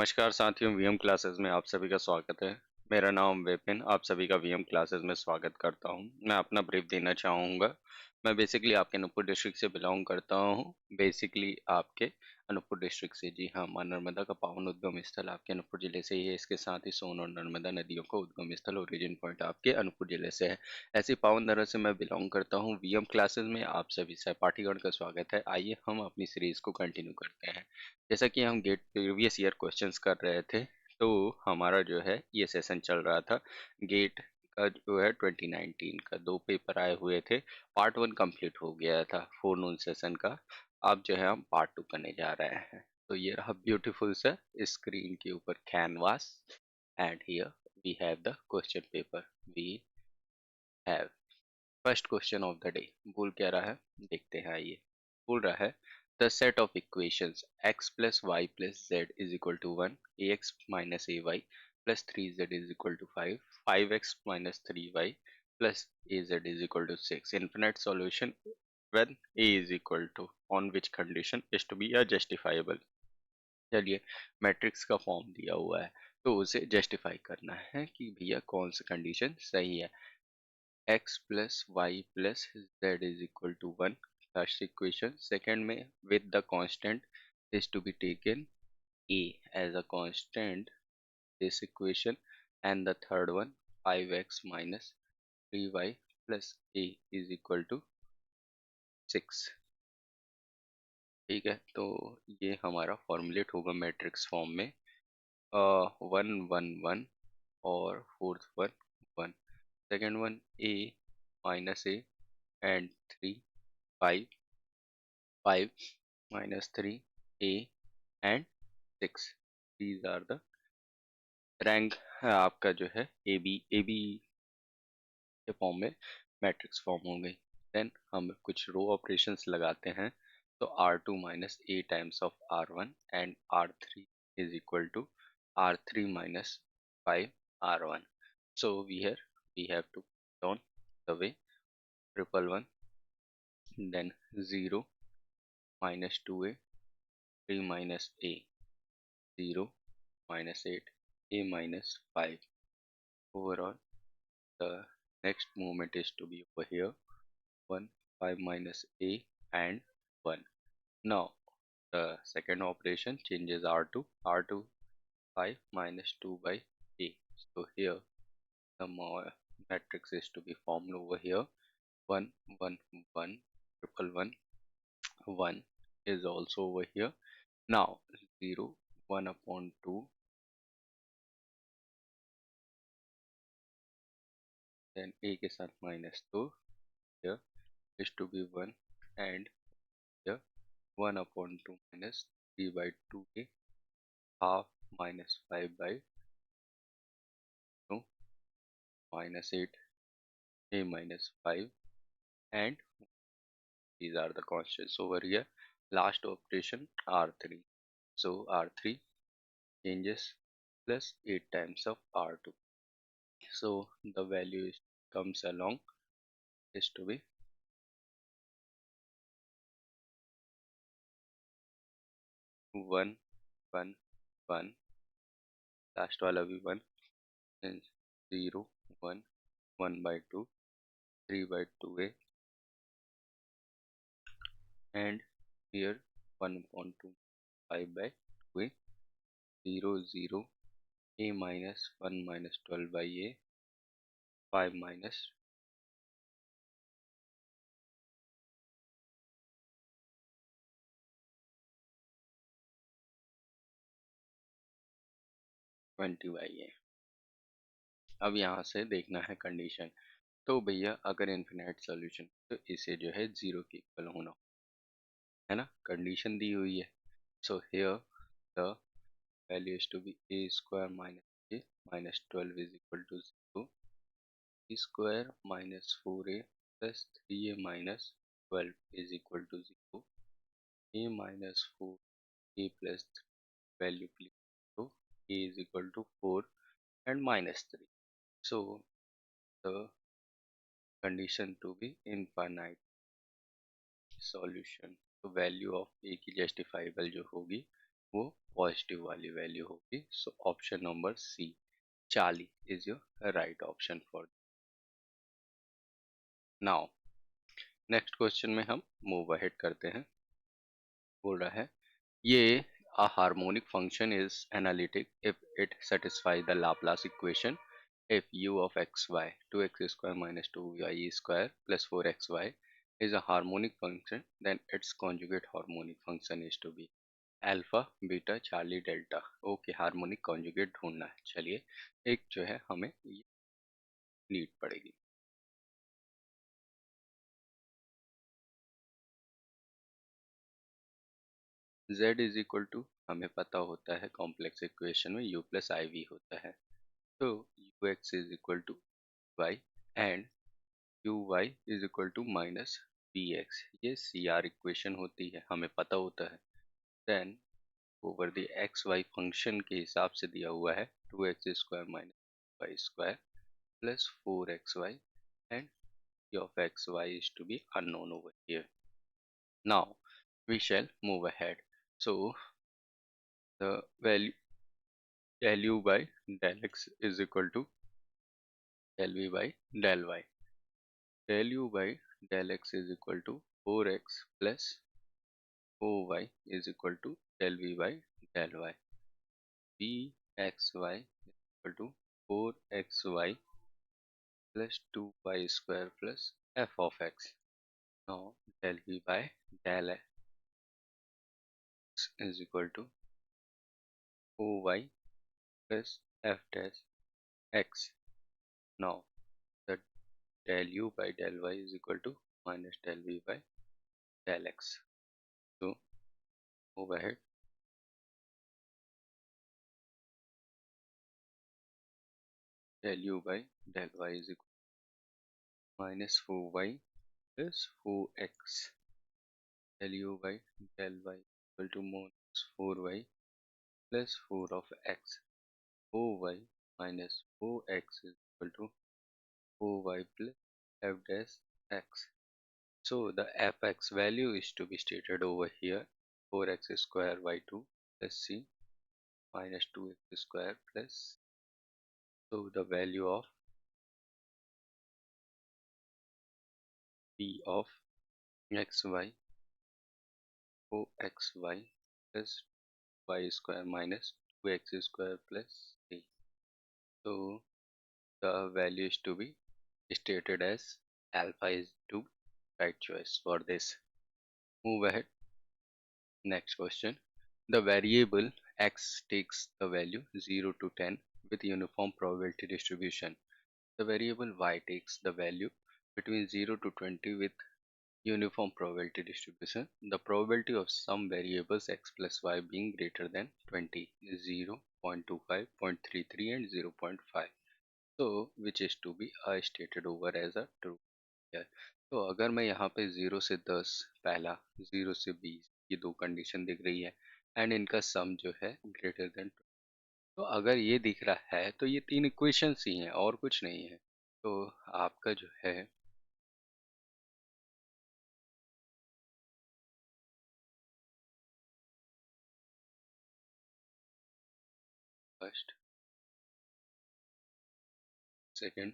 नमस्कार साथियों, VM classes में आप सभी का स्वागत है। मेरा नाम विपिन, आप सभी का वीएम क्लासेस में स्वागत करता हूं। मैं अपना ब्रीफ देना चाहूँगा। मैं बेसिकली आपके अनूपपुर डिस्ट्रिक्ट से बिलोंग करता हूं। बेसिकली आपके अनूपपुर डिस्ट्रिक्ट से, जी हाँ, मां नर्मदा का पावन उद्गम स्थल आपके अनूपपुर जिले से ही है। इसके साथ ही सोन और नर्मदा नदियों का उद्गम स्थल ओरिजिन पॉइंट आपके अनूपपुर जिले से है। ऐसी पावन धरा से मैं बिलोंग करता हूँ। वीएम क्लासेस में आप सभी सहपाठीगण का स्वागत है। आइए हम अपनी सीरीज को कंटिन्यू करते हैं। जैसा कि हम गेट प्रीवियस ईयर क्वेश्चंस कर रहे थे, तो हमारा जो है ये सेशन चल रहा था गेट का, जो है 2019 का 2 पेपर आए हुए थे। पार्ट 1 कंप्लीट हो गया था फोरनून सेशन का। अब जो है हम पार्ट 2 करने जा रहे हैं। तो ये रहा ब्यूटीफुल सा स्क्रीन के ऊपर canvas, and here we have the question paper. We have first question of the day. बोल क्या रहा है, देखते हैं। आइए, बोल रहा है the set of equations x plus y plus z is equal to 1, ax minus ay plus 3z is equal to 5, 5x minus 3y plus az is equal to 6. Infinite solution when a is equal to, on which condition is to be a justifiable. चलिए, matrix का form दिया हुआ है तो उसे justify करना है कि भैया कौन सी कंडीशन सही है। x plus y plus z is equal to 1, first equation. Second में with the constant is to be taken a as a constant, this equation. And the third one, 5x minus 3y plus a is equal to 6. ठीक है, तो ये हमारा formulate होगा matrix form में। 1 1 1 और fourth one 1, second one a minus a and 3, 5, 5 minus 3 a and 6. These are the rank आपका जो है ए बी के फॉर्म में मैट्रिक्स फॉर्म हो गई। देन हम कुछ रो ऑपरेशंस लगाते हैं। तो R2 minus a times of R1 and R3 is equal to R3 minus 5 R1. So here we have to put on the way 1 then 0 minus 2a, 3 minus a, 0 minus 8, a minus 5. Overall, the next movement is to be over here 1, 5 minus a and 1. Now, the second operation changes R2, 5 minus 2 by a. So here, the matrix is to be formed over here 1, 1, 1, 1, 1 is also over here. Now 0, 1 upon 2, then a के साथ minus 2, here is to be 1, and here 1 upon 2 minus 3 by 2a, half minus 5 by 2 minus 8, a minus 5, and these are the constants over here. Last operation R3. So R3 changes plus 8 times of R2. So the value comes along is to be 1, 1, 1. Last वाला भी 1, and 0, 1, 1 by 2, 3 by 2a, and here 1 upon 2, 5 by 2a, 0, 0, a minus 1 minus 12 by a, 5 minus 20 by a. अब यहाँ से देखना है condition. तो भैया अगर इन्फिनाइट सॉल्यूशन, तो इसे जो है 0 के इक्वल होना है ना, कंडीशन दी हुई है। So here the value is to be a square minus a minus 12 is equal to 0, b square minus 4a plus 3a minus 12 is equal to 0, a minus 4a plus 3 value please, तो a is equal to 4 and minus 3. So the condition to be infinite solution, तो value of a की justifiable जो होगी वो positive वाली value होगी। So option number C 40 is your right option for. Now next question में हम move ahead करते हैं। बोल रहा है ये a harmonic function is analytic if it satisfies the Laplace equation if u of xy 2x square minus 2y square plus 4xy is a harmonic function, then its conjugate harmonic function is to be alpha beta Charlie delta. Okay, harmonic conjugate ढूंढना है। चलिए, एक जो है हमें ये need पड़ेगी। z is equal to हमें पता होता है कॉम्प्लेक्स इक्वेशन में u प्लस आई वी होता है। तो u x is equal to y and u y is equal to minus b x. ये सी आर इक्वेशन होती है, हमें पता होता है। Then over the x y function के हिसाब से दिया हुआ है 2x² minus y square plus 4xy and p of xy is to be unknown over here. Now we shall move ahead. So the del u by del x is equal to del v by del y. Del u by del x is equal to 4x plus 4y is equal to del v by del y. Vxy is equal to 4xy plus 2y square plus f of x. Now del v by del x is equal to 4y plus f dash x. Now the del u by del y is equal to minus del v by del x. So move ahead. Del u by del y is equal to minus 4y plus 4x. Del u by del y is equal to minus 4y plus 4 of x. 4y minus 4x is equal to 4y plus f dash x. So the fx value is to be stated over here 4x square y2 plus c minus 2x square plus, so the value of p of xy 4xy plus y square minus 2x square plus c. So the value is to be stated as alpha is to right choice for this. Move ahead. Next question. The variable x takes the value 0 to 10 with uniform probability distribution. The variable y takes the value between 0 to 20 with uniform probability distribution. The probability of some variables x plus y being greater than 20 is 0, 0.25, 0.33 and 0.5. So which is to be stated over as a true है। तो अगर मैं यहाँ पे 0 से 10 पहला, 0 से 20 ये दो कंडीशन दिख रही है एंड इनका सम जो है ग्रेटर देन, तो अगर ये दिख रहा है तो ये तीन इक्वेशंस ही हैं और कुछ नहीं है। तो आपका जो है फर्स्ट, सेकंड,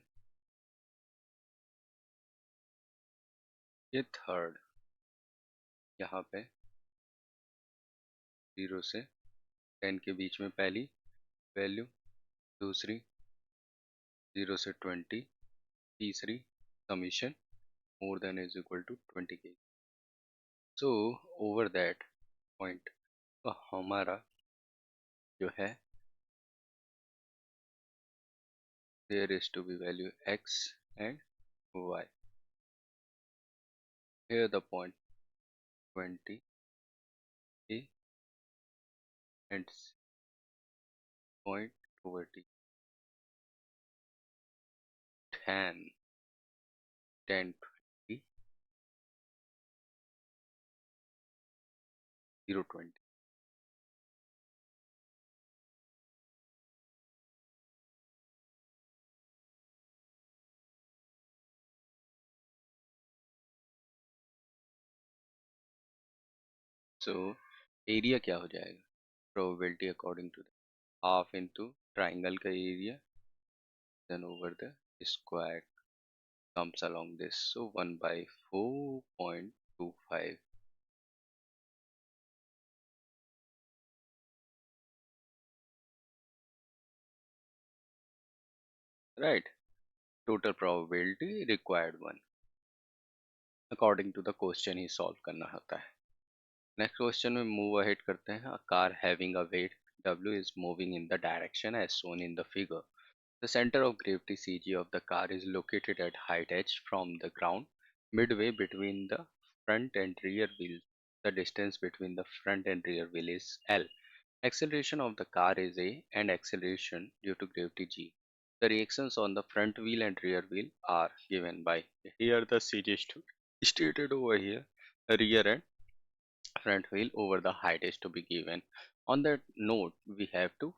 ये थर्ड, यहाँ पे 0 से 10 के बीच में पहली वैल्यू, दूसरी 0 से 20, तीसरी summation more than is equal to 20 के। सो ओवर दैट पॉइंट तो हमारा जो है there is to be value x and y. Here the point 20 a and c point over t 10 10 20 0 20. So area क्या हो जाएगा probability according to the half into triangle का area, then over the square comes along this. So 1 by 4.25. Right. Total probability required 1 according to the question he solve करना होता है. Next question में move ahead करते हैं. A car having a weight W is moving in the direction as shown in the figure. The center of gravity CG of the car is located at height h from the ground, midway between the front and rear wheels. The distance between the front and rear wheel is L. Acceleration of the car is A and acceleration due to gravity G. The reactions on the front wheel and rear wheel are given by here the CG is stated over here. Rear and front wheel over the height is to be given. On that note, we have to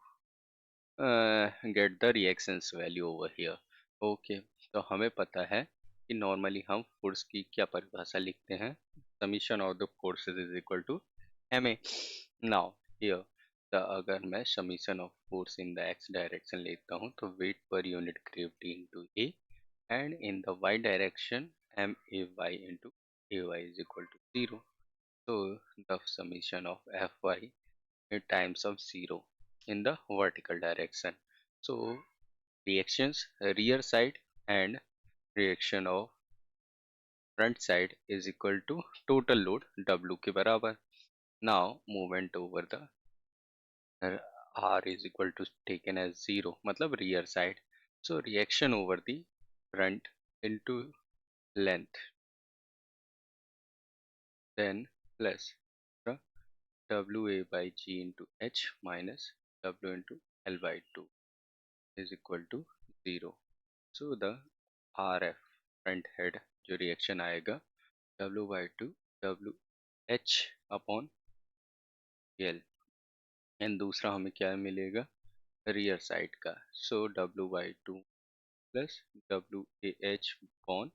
get the reactions value over here. Okay, तो हमें पता है कि normally हम force की क्या परिभाषा लिखते हैं. Summation of the forces is equal to ma. Now here अगर मैं summation of force in the x direction लेता हूँ तो weight per unit gravity into a, and in the y direction may into ay is equal to 0. So the summation of fy times of 0 in the vertical direction. So reactions rear side and reaction of front side is equal to total load W के बराबर. Now movement over the R is equal to taken as 0 मतलब rear side. So reaction over the front into length, then plus the WA by G into H minus W into L by 2 is equal to 0. So the RF front head जो reaction आएगा W/2 WH upon L, and दूसरा हमें क्या मिलेगा rear side का. So W/2 plus WAH upon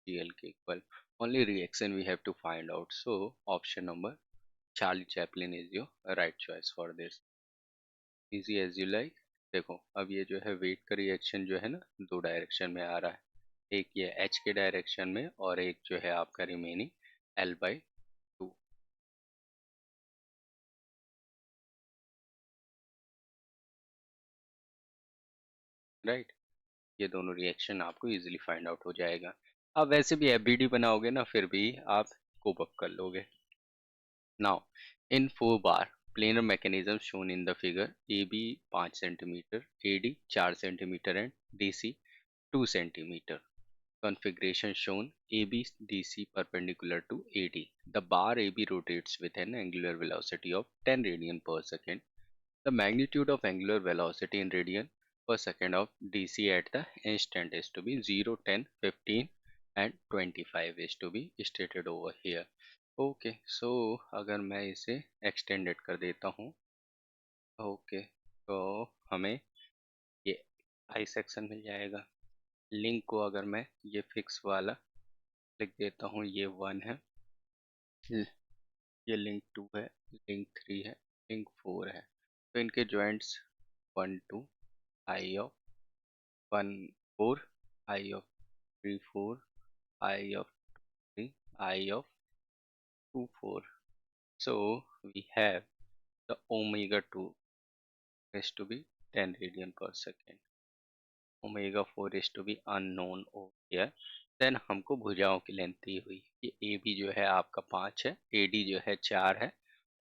GL के equal. Only reaction we have to find out. So option number Charlie Chaplin is your right choice for this. Easy as you like. देखो अब ये जो है wait का reaction जो है ना दो डायरेक्शन में आ रहा है. एक ये h के डायरेक्शन में और एक जो है आपका रिमेनिंग L/2. राइट. ये दोनों रिएक्शन आपको इजीली फाइंड आउट हो जाएगा. आप वैसे भी एफबीडी बनाओगे ना फिर भी आप कोप अप कर लोगे. Now in 4 bar planar mechanism shown in the figure, AB 5 cm, AD 4 cm and DC 2 cm. Configuration shown AB DC perpendicular to AD. The bar AB rotates with an angular velocity of 10 radian per second. The magnitude of angular velocity in radian per second of DC at the instant is to be 0, 10, 15 and 25 is to be stated over here. Okay, so अगर मैं इसे extended कर देता हूँ. Okay, तो हमें ये I section मिल जाएगा. लिंक को अगर मैं ये फिक्स वाला लिख देता हूँ, ये 1 है, ये लिंक 2 है, लिंक 3 है, लिंक 4 है. तो इनके joints 1 2 I of 1 4, I of 3 4, I of 3, I of 2 4. So we have the omega 2 is to be 10 radian per second. Omega 4 is to be unknown over here. Then हमको भुजाओं की length दी हुई. ये A B जो है आपका 5 है, A D जो है 4 है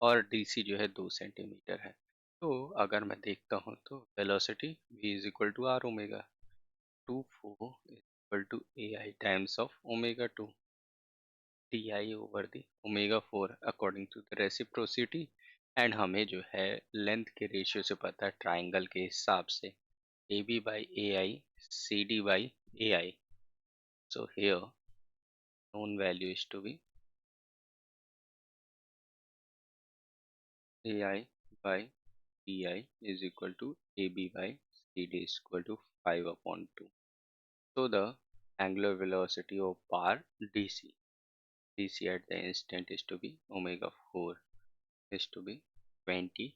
और डी सी जो है 2 सेंटीमीटर है. तो अगर मैं देखता हूँ तो velocity v is equal to r omega 2 4 is equal to a i times of omega 2 d i over the omega 4 according to the reciprocity. And हमें जो है लेंथ के रेशियो से पता है ट्राइंगल के हिसाब से AB by AI, CD by AI. So here known value is to be AI by DI is equal to AB by CD is equal to 5 upon 2. So the angular velocity of bar DC at the instant is to be omega 4 is to be 20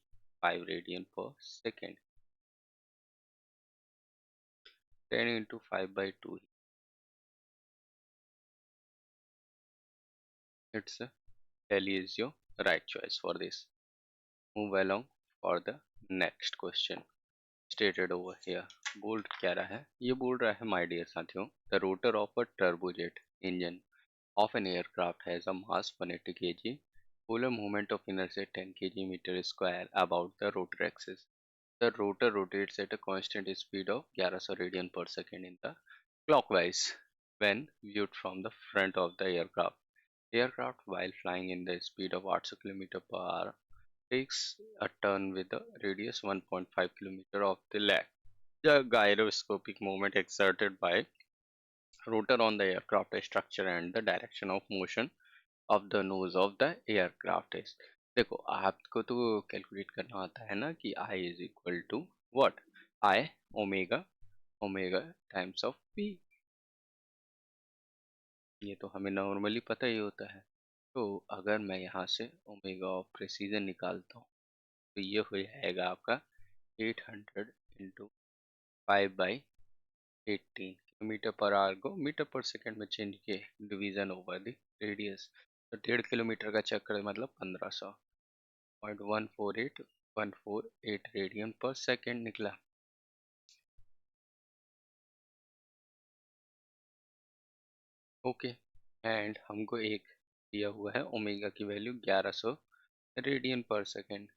5 radian per second. 10 into 5 by 2. It's Delhi is your right choice for this. Move along for the next question. Stated over here. बोल क्या रहा है? ये बोल रहा है my dear साथियों, the rotor of a turbojet engine of an aircraft has a mass 180 kg, polar moment of inertia 10 kg meter square about the rotor axis. The rotor rotates at a constant speed of 1100 radian per second in the clockwise when viewed from the front of the aircraft. Aircraft, while flying in the speed of 800 km per hour, takes a turn with a radius 1.5 km of the lag. The gyroscopic movement exerted by rotor on the aircraft structure and the direction of motion of the nose of the aircraft is. देखो आपको तो calculate करना आता है ना कि I is equal to what? I omega times of P। ये तो हमें नॉर्मली पता ही होता है। तो अगर मैं यहाँ से ओमेगा ऑफ प्रेसिजन निकालता हूँ तो ये हो जाएगा आपका 800 इंटू 5/18 किलोमीटर पर आवर को मीटर पर सेकंड में चेंज किए डिवीजन ओवर द रेडियस। तो 1.5 किलोमीटर का चक्कर मतलब 1500 0.148 रेडियन पर सेकंड निकला। ओके, एंड हमको एक दिया हुआ है ओमेगा की वैल्यू 1100 रेडियन पर सेकंड।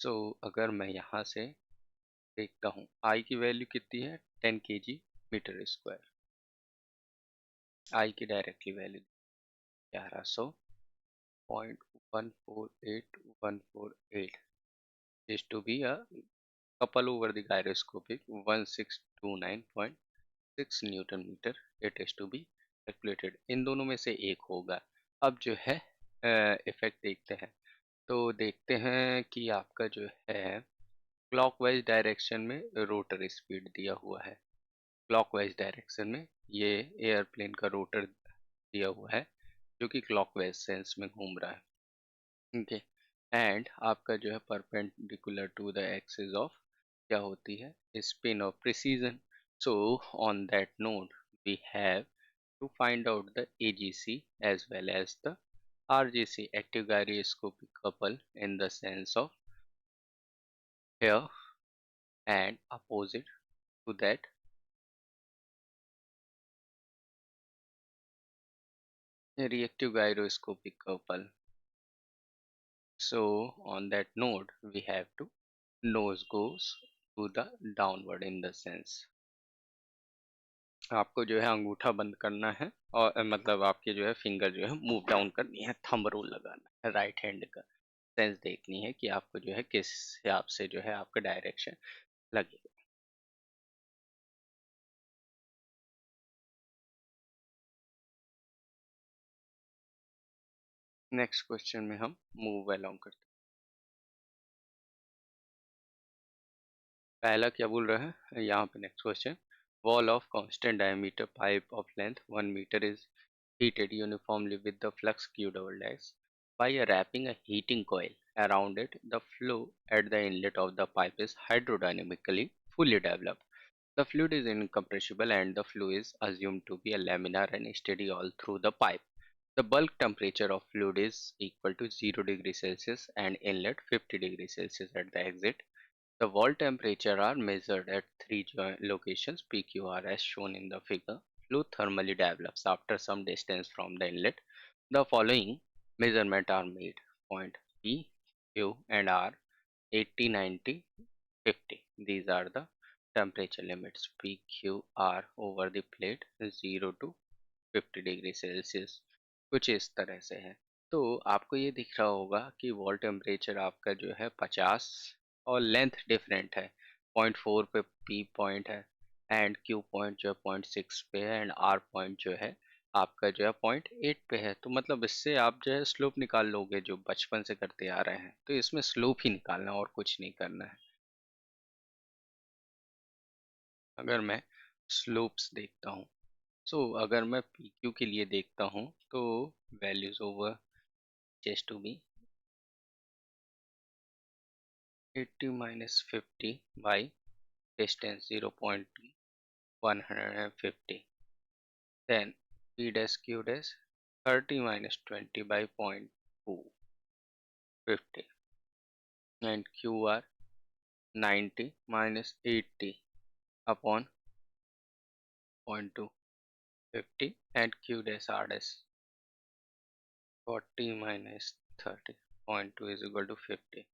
सो अगर मैं यहाँ से देखता हूँ आई की वैल्यू कितनी है 10 kg मीटर स्क्वायर। आई की directly value 1100.148148 is to be a couple over the gyroscopic 1629.6 newton metre. It is to be calculated. इन दोनों में से एक होगा। अब जो है इफेक्ट देखते हैं। तो देखते हैं कि आपका जो है क्लॉकवाइज डायरेक्शन में रोटर स्पीड दिया हुआ है। क्लॉकवाइज डायरेक्शन में ये एयरप्लेन का रोटर दिया हुआ है जो कि क्लॉकवाइज सेंस में घूम रहा है। ओके, एंड आपका जो है perpendicular to the axis of क्या होती है spin of precession. So on that note we have to find out the AGC as well as the RGC, active gyroscopic couple, in the sense of here and opposite to that reactive gyroscopic couple. So on that node we have to nose goes to the downward in the sense। आपको जो है अंगूठा बंद करना है और मतलब आपके जो है फिंगर जो है मूव डाउन करनी है, थंब रूल लगाना है, राइट हैंड का सेंस देखनी है कि आपको जो है किस हिसाब से जो है आपका डायरेक्शन लगेगा। नेक्स्ट क्वेश्चन में हम मूव अलोंग करते हैं। पहला क्या बोल रहा है यहाँ पे next question, wall of constant diameter pipe of length 1 metre is heated uniformly with the flux Q double dash by wrapping a heating coil around it. The flow at the inlet of the pipe is hydrodynamically fully developed. The fluid is incompressible and the flow is assumed to be a laminar and steady all through the pipe. The bulk temperature of fluid is equal to 0 degree Celsius and inlet 50 degree Celsius at the exit. The wall temperature are measured at three locations PQR as shown in the figure. Fluid thermally develops after some distance from the inlet. The following measurements are made. Point P, Q and R 80, 90, 50. These are the temperature limits PQR over the plate 0 to 50 degree Celsius. कुछ इस तरह से है। तो आपको ये दिख रहा होगा कि वॉल टेम्परेचर आपका जो है 50 और लेंथ डिफरेंट है। 0.4 पे पी पॉइंट है एंड क्यू पॉइंट जो है 0.6 पे है एंड आर पॉइंट जो है आपका जो है 0.8 पे है। तो मतलब इससे आप जो है स्लोप निकाल लोगे जो बचपन से करते आ रहे हैं। तो इसमें स्लोप ही निकालना और कुछ नहीं करना है। अगर मैं स्लोप्स देखता हूँ अगर मैं पी क्यू के लिए देखता हूँ तो values over just to be 80 minus 50 by distance 0.150. Then P dash Q dash 30 minus 20 by 0.250, and QR 90 minus 80 upon 0.250, and Q dash R dash 40 minus 30.2 is equal to 50.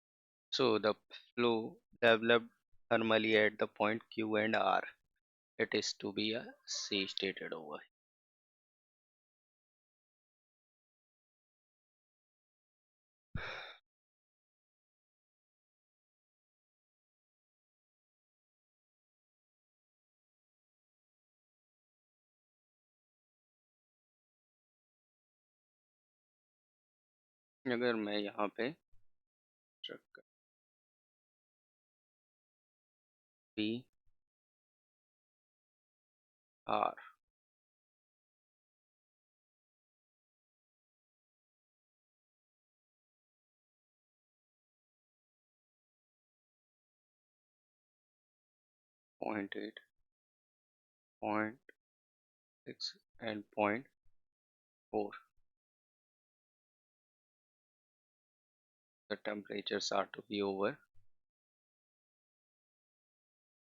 So the flow developed thermally at the point Q and R, it is to be a C stated over. अगर मैं यहाँ पे P R 0.8, 0.6 and 0.4, the temperatures are to be over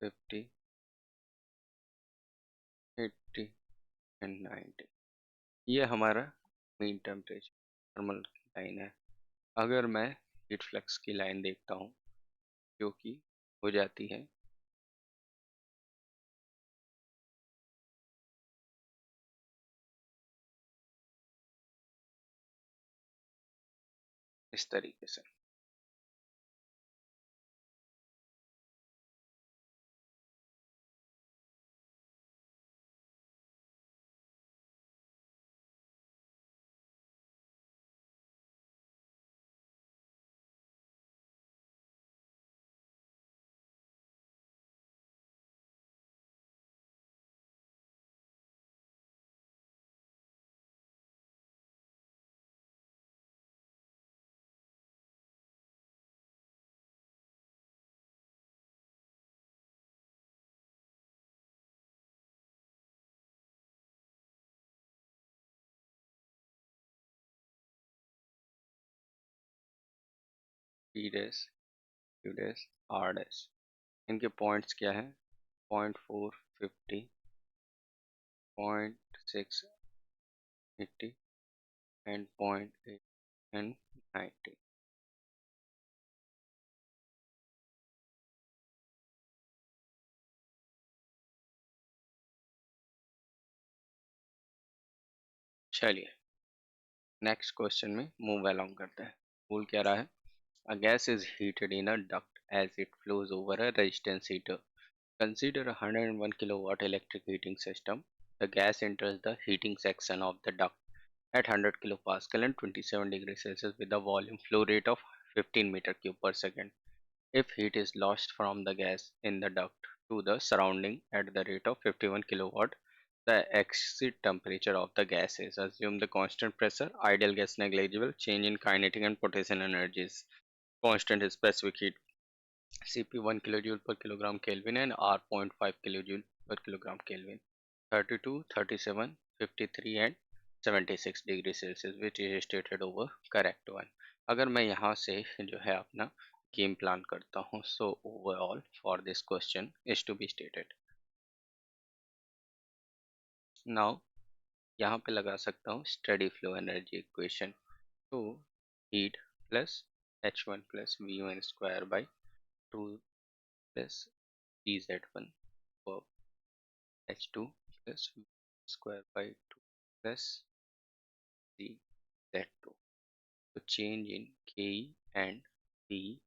50, 80 and 90. ये हमारा mean temperature thermal line है. अगर मैं heat flux की लाइन देखता हूँ जो कि हो जाती है इस तरीके से. P dash, Q dash, R dash, इनके पॉइंट्स क्या है? 0.4, 50, 0.6, 80 and 0.8 and 90. चलिए नेक्स्ट क्वेश्चन में मूव अलोंग करते हैं. रूल क्या रहा है? A gas is heated in a duct as it flows over a resistance heater. Consider a 101 kilowatt electric heating system. The gas enters the heating section of the duct at 100 kilopascal and 27 degrees Celsius with a volume flow rate of 15 meter cube per second. If heat is lost from the gas in the duct to the surrounding at the rate of 51 kilowatt, the exit temperature of the gas is. Assume the constant pressure, ideal gas negligible, change in kinetic and potential energies. Constant specific heat Cp 1 kilojoule per kilogram Kelvin and R 0.5 kilojoule per kilogram Kelvin. 32, 37, 53 and 76 degree Celsius which is stated over correct one. अगर मैं यहाँ से जो है अपना game plan करता हूँ, so overall for this question is to be stated. Now यहाँ पे लगा सकता हूँ स्टेडी फ्लो एनर्जी इक्वेशन. तो heat plus H1 plus V1 square by 2 plus dz1 for H2 plus V square by 2 plus dz2. So change in K and P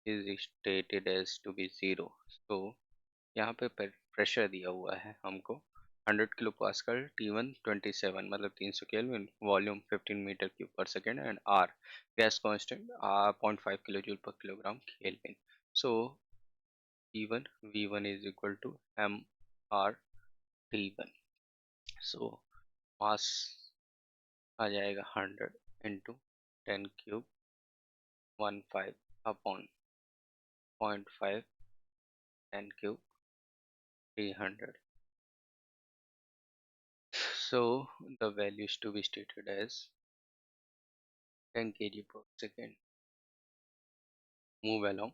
is stated as to be 0. So यहाँ पे pressure दिया हुआ है हमको 100 kilo pascal, T1 27 मतलब 300 kelvin, volume 15 metre cube पर second and R gas constant 0.5 kilo joule पर kilogram kelvin. So P1 V1 is equal to mR T1. सो मास आ जाएगा 100 into 10 cube 15 upon 0.5 10 cube 300. So the value is to be stated as 10 kg per second. Move along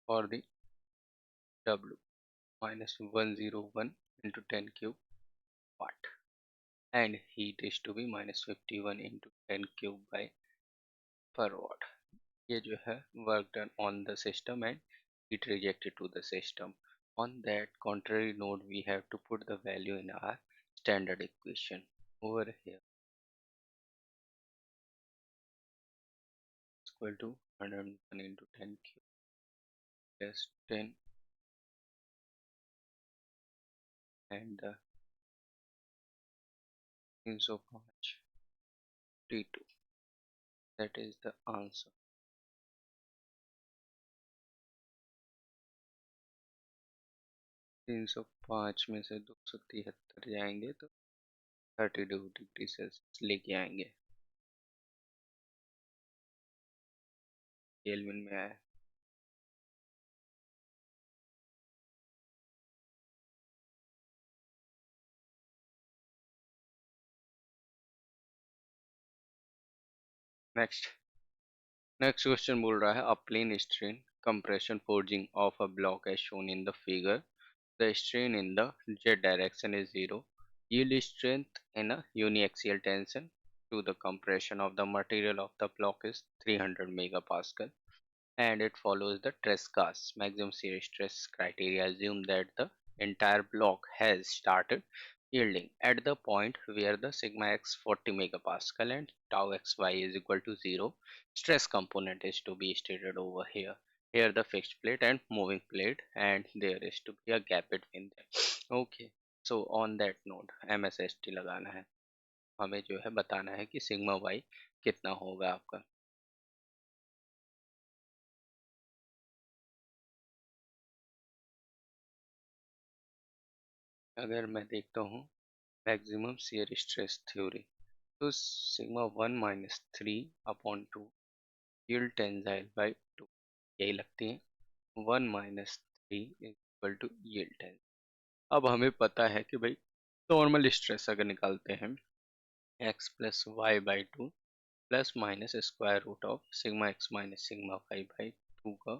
for the W minus 101 into 10 cube watt, and heat is to be minus 51 into 10 cube by per watt. ये जो है work done on the system and heat rejected to the system. On that contrary node, we have to put the value in our standard equation over here, is equal to 101 into 10 cube plus 10, and the 305 T2, that is the answer. 305 में से 273 जाएंगे तो 32 degree Celsius लेके आएंगे। Kelvin में आया। Next question बोल रहा है a plane strain compression forging of a block as shown in the figure. The strain in the z direction is 0. Yield strength in a uniaxial tension to the compression of the material of the block is 300 megapascal, and it follows the Tresca's maximum shear stress criteria. Assume that the entire block has started yielding at the point where the sigma x 40 megapascal and tau xy is equal to 0. Stress component is to be stated over here. Here the fixed plate and moving plate, and there is to be a gap between them. Okay, so on that note MSST लगाना है, हमें जो है बताना है कि sigma y कितना होगा आपका। अगर मैं देखता हूँ मैक्सिमम शियर स्ट्रेस थ्योरी, तो sigma 1 minus 3/2 yield tensile by 2 यही लगती है। 1 minus 3 equal to yield tensile. अब हमें पता है कि भाई नॉर्मल स्ट्रेस अगर निकालते हैं x plus y by 2 plus minus square root of sigma x minus sigma y by 2 का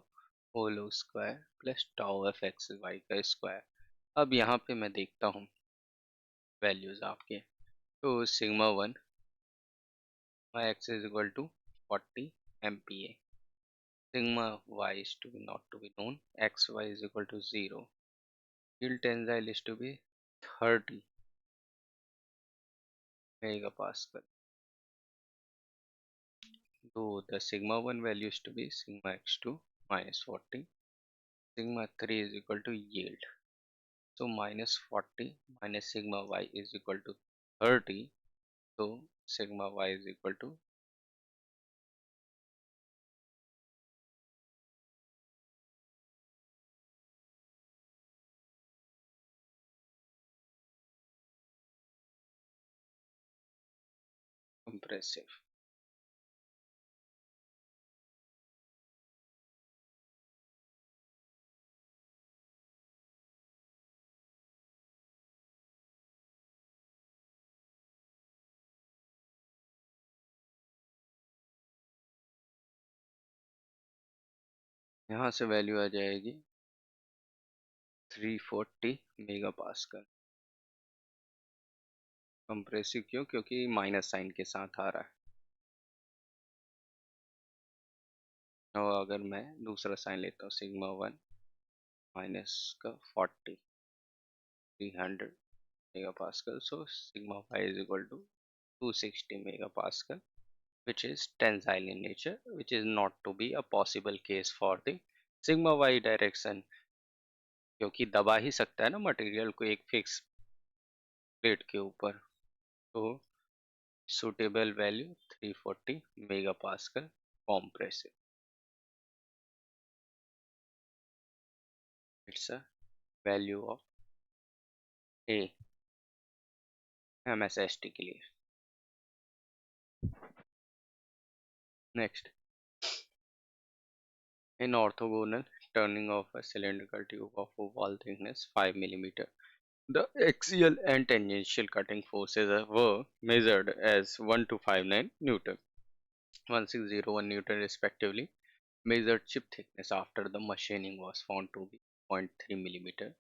whole square plus tau of x y का स्क्वायर। अब यहाँ पे मैं देखता हूँ वैल्यूज आपके, तो sigma 1 x is equal to 40 MPa, sigma y is to be not to be known, xy is equal to 0, yield tensile is to be 30 megapascal. So the sigma 1 value is to be sigma x2 minus 40, sigma 3 is equal to yield. So minus 40 minus sigma y is equal to 30. So sigma y is equal to compressive. यहाँ से value आ जाएगी 340 megapascal. Compressive क्यों? क्योंकि minus sign के साथ आ रहा है। और अगर मैं दूसरा साइन लेता हूँ सिग्मा 1 माइनस का 40 300 mega pascal, so sigma y is equal to 260 mega pascal, which is tensile in nature, which is not to be a possible case for the sigma y direction, क्योंकि दबा ही सकता है ना material को एक fix plate के ऊपर। तो suitable value 340 megapascal compressive. It's a value of A MSST के लिए। Next In orthogonal turning of a cylindrical tube of a wall thickness 5 millimeter, the axial and tangential cutting forces were measured as 1259 Newton, 1601 Newton respectively. Measured chip thickness after the machining was found to be 0.3 millimeter.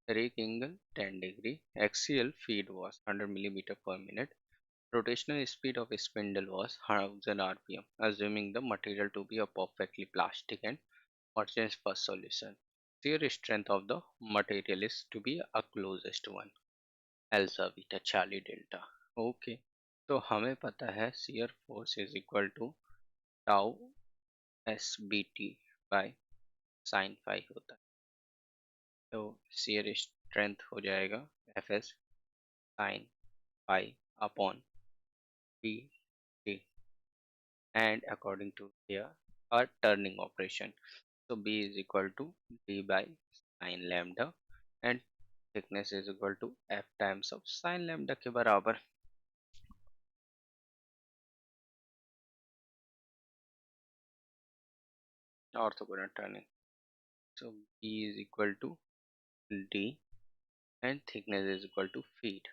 Rake angle 10 degree. Axial feed was 100 millimeter per minute. Rotational speed of a spindle was 1000 rpm, assuming the material to be a perfectly plastic and Merchant's first solution. Shear strength of the material is to be a closest one. Alpha beta Charlie delta. Okay. तो हमें पता है shear force is equal to tau s b t by sin phi होता है. तो shear strength हो जाएगा fs sin phi upon b t, and according to here a turning operation. So b is equal to d by sin lambda and thickness is equal to f times of sin lambda के बराबर. Orthogonal turning. So b is equal to d and thickness is equal to feet.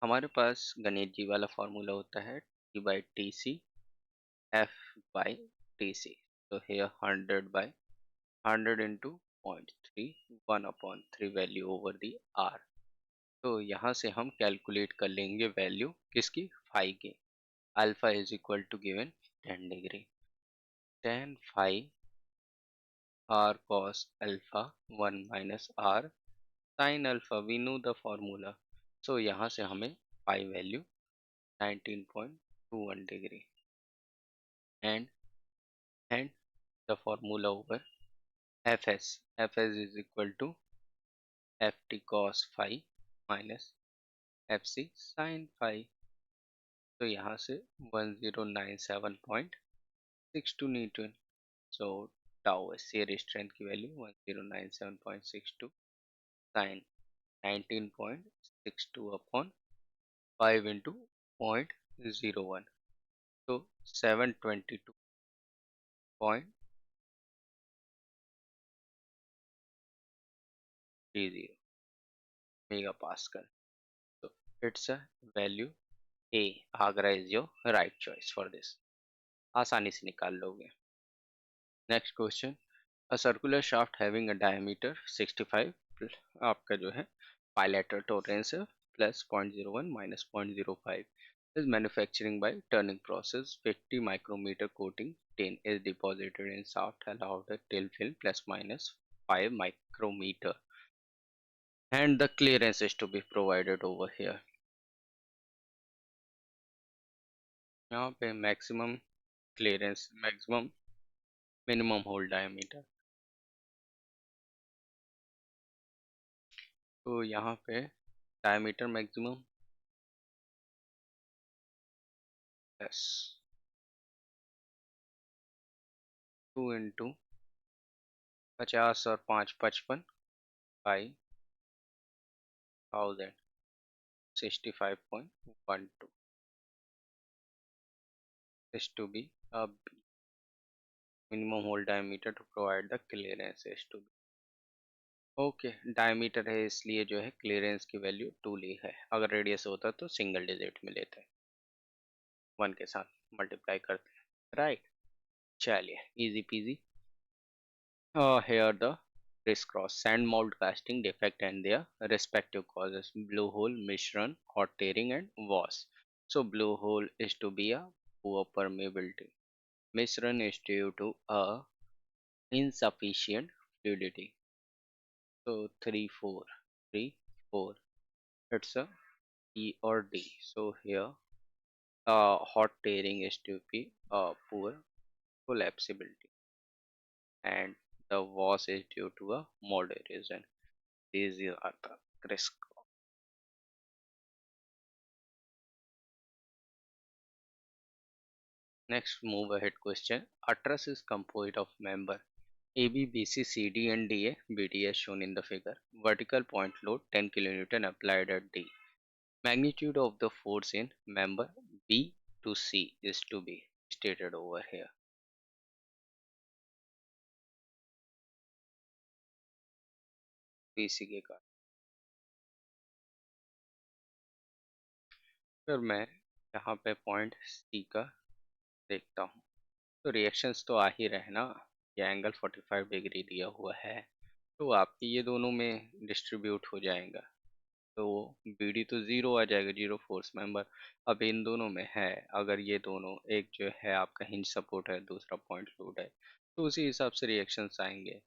हमारे पास गणित जी वाला formula होता है t by tc f by tc. So here 100 by 100 into 0.3 1 upon 3 value over the r. तो यहाँ से हम कैलकुलेट कर लेंगे वैल्यू किसकी फाई की. Alpha is equal to given 10 degree. tan phi r cos alpha 1 minus r sin alpha, we know the formula. So यहाँ से हमें phi value 19.21 degree and the formula over fs is equal to ft cos phi minus fc sin phi. तो यहाँ से 1097.62 Newton. So tau shear strength की value 1097.62 sin 19.62 upon 5 into 0.01. So 722.30 megapascal. So it's a value A. Agra is your right choice for this. आसानी से निकाल लोगे. Next question. A circular shaft having a diameter 65 आपका जो है bilateral tolerance है plus 0.01 minus 0.05 is manufacturing by turning process. 50 micrometer coating tin is deposited in shaft allowed a till film plus minus 5 micrometer and the clearance is to be provided over here. यहाँ पे maximum clearance, maximum minimum hole diameter. तो यहाँ पे diameter maximum plus 2 into 50 और 5 55 by 1000 65.12 is to be a minimum hole diameter to provide the clearance is to be. Okay diameter है इसलिए जो है क्लियरेंस की वैल्यू 2 ली है. अगर रेडियस होता तो सिंगल डिजिट में लेते हैं, 1 के साथ मल्टीप्लाई करते हैं. राइट. चलिए easy PG. Here the crisscross sand mold casting defect and their respective causes: blue hole, mishran, hot tearing and wash. So blue hole is to be a poor permeability. Mishran is due to a insufficient fluidity. So 3 4 3 4, it's a E or D. So here hot tearing is to be a poor collapsibility and the wash is due to a mold erosion. These are the risk. Next move ahead question. A truss is composed of member AB, BC, CD and DA, BD as shown in the figure. Vertical point load 10 kN applied at D. Magnitude of the force in member B to C is to be stated over here. PC के कारण। फिर मैं यहाँ पे point सी का देखता हूँ, तो रिएक्शंस तो आ ही रहे ना। ये एंगल 45 डिग्री दिया हुआ है, तो आपके ये दोनों में डिस्ट्रीब्यूट हो जाएगा, तो BD तो ज़ीरो आ जाएगा, जीरो फोर्स मेंबर। अब इन दोनों में है, अगर ये दोनों, एक जो है आपका हिंज सपोर्ट है, दूसरा पॉइंट लोड है, तो उसी हिसाब से रिएक्शंस आएंगे।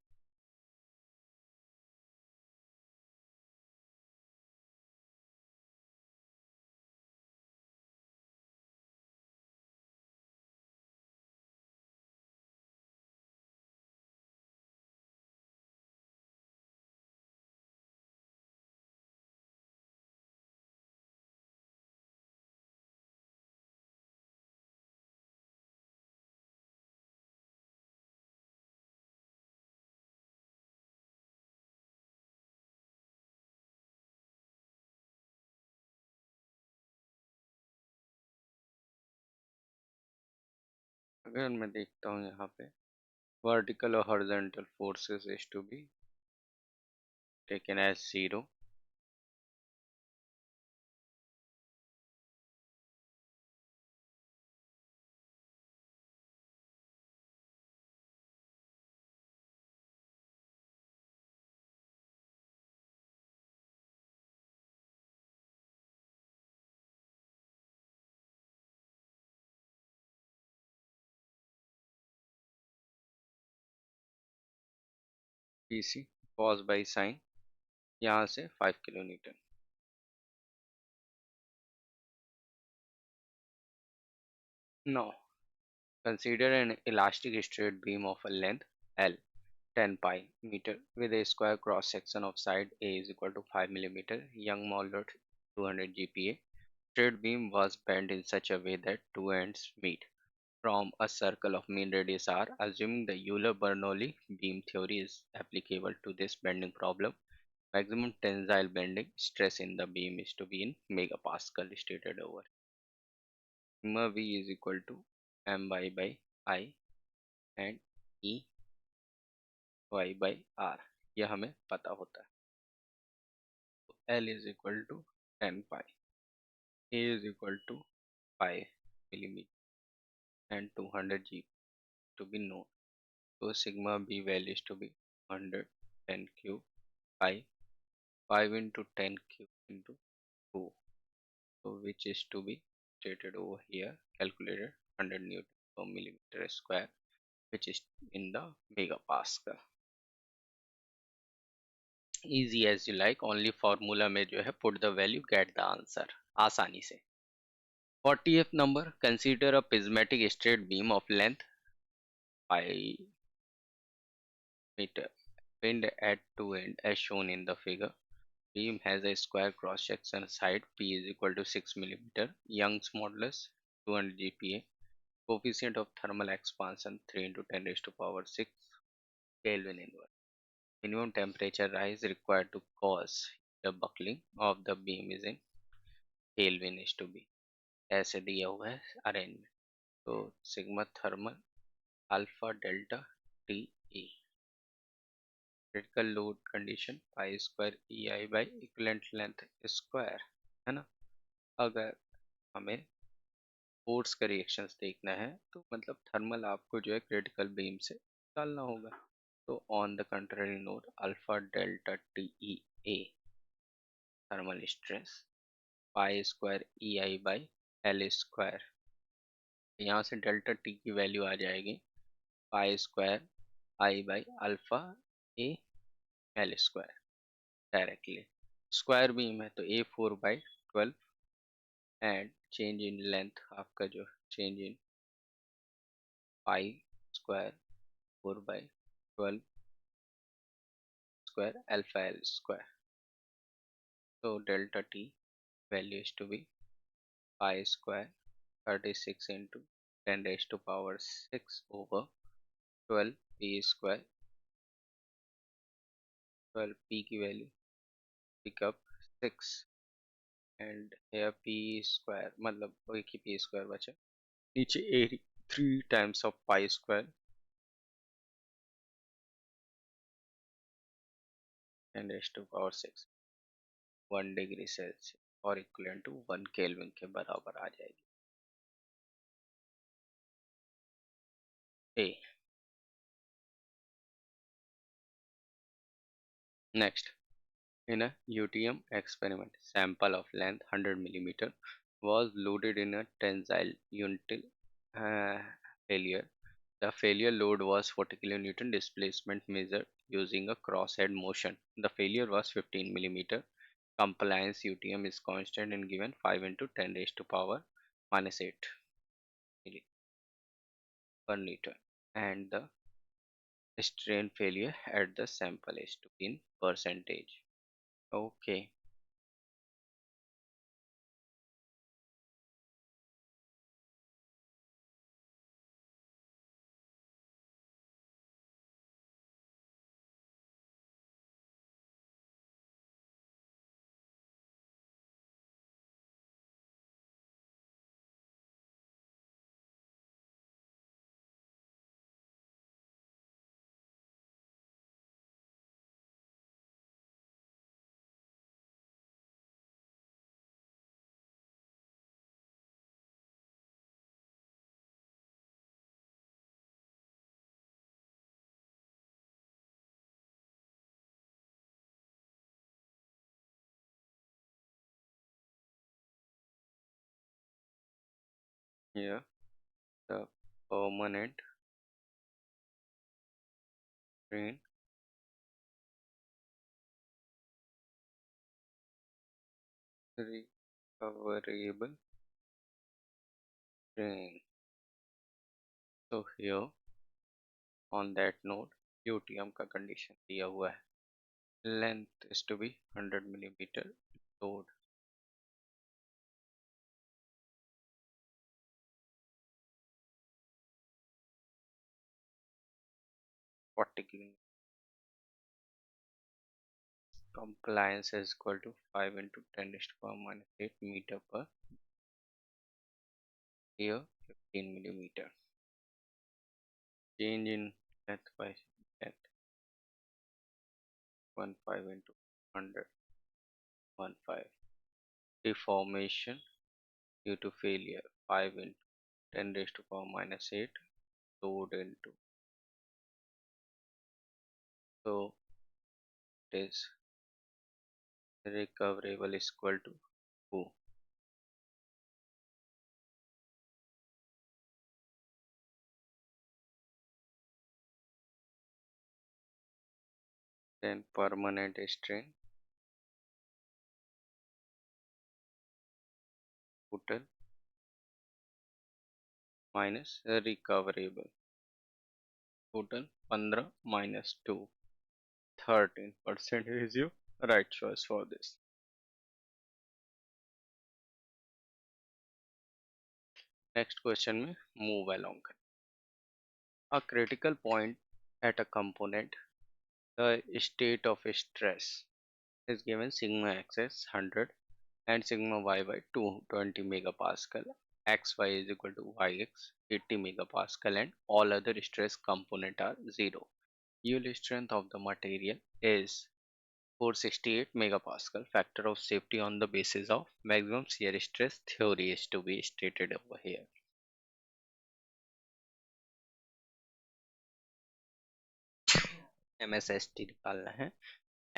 अगर मैं देखता हूँ यहाँ पे, वर्टिकल और horizontal forces is to be taken as zero, PC cos by sine, यहाँ से 5 kN। Now consider an elastic straight beam of a length L, 10 pi meter, with a square cross section of side A is equal to 5 millimeter, Young modulus 200 GPa. Straight beam was bent in such a way that two ends meet from a circle of mean radius r. Assuming the Euler-Bernoulli beam theory is applicable to this bending problem, maximum tensile bending stress in the beam is to be in megapascal stated over. Sigma V is equal to my by I and E y by r, यह हमें पता होता है। तो L is equal to 10 pi, A is equal to 5 millimeter and 200 G to be known. So sigma B value is to be 110 cube pi 5 into 10 cube into 2, so which is to be stated over here, calculated 100 Newton per millimeter square, which is in the megapascal. Easy as you like, only formula में जो है put the value, get the answer आसानी से। 40th number, consider a prismatic straight beam of length 5 meter, pinned at two ends as shown in the figure. Beam has a square cross section side P is equal to 6 millimeter, Young's modulus 200 GPa, coefficient of thermal expansion 3 into 10 raised to power 6 Kelvin inverse. Minimum temperature rise required to cause the buckling of the beam is in Kelvin is to be, ऐसे दिया हुआ है arrangement. तो sigma thermal alpha delta T E, critical load condition pi square E I by equivalent length square, है ना। अगर हमें force का रिएक्शंस देखना है, तो मतलब थर्मल आपको जो है क्रिटिकल बीम से निकालना होगा। तो on the contrary note, alpha delta T E A thermal stress pi square E I by L square, यहाँ से डेल्टा टी की वैल्यू आ जाएगी pi square I by alpha A L square directly. Square beam है तो A4/12 and change in length आपका जो change in pi square 4/12 square alpha L square. तो delta T value is to be pi square 36 into 10 raise to power 6 over 12 P square, 12 P की वैल्यू pick up 6 and here P square, मतलब वही की P square बचा, नीचे a 3 times of pi square 10⁻⁶, 1 degree Celsius और equivalent to 1 kelvin के बराबर आ जाएगी। A next, in a UTM experiment, sample of length 100 millimeter was loaded in a tensile until uh, failure. The failure load was 40 kilonewton, displacement measured using a crosshead motion. The failure was 15 millimeter. Compliance UTM is constant and given 5 into 10 raised to power minus 8 milli per Newton. And the strain failure at the sample is to be in percentage. Okay. Here the permanent strain recoverable strain. So here on that note UTM का condition दिया हुआ है, length is to be 100 millimeter, load 40 kg, compliance is equal to 5 into 10 raised to power minus 8 meter per here 15 millimeter. Change in length by length 15 into 100 15. Deformation due to failure 5 into 10 raised to power minus 8 load into, so it is recoverable is equal to 2. Then permanent strain total minus recoverable, total 15 minus 2, 13% is your right choice for this. Next question में move along. A critical point at a component, the state of stress is given sigma x is 100 and sigma y by 220 megapascal, xy is equal to yx 80 megapascal, and all other stress component are 0. Yield strength of the material is 468 megapascal. Factor of safety on the basis of maximum shear stress theory is to be stated over here. MSST निकालना है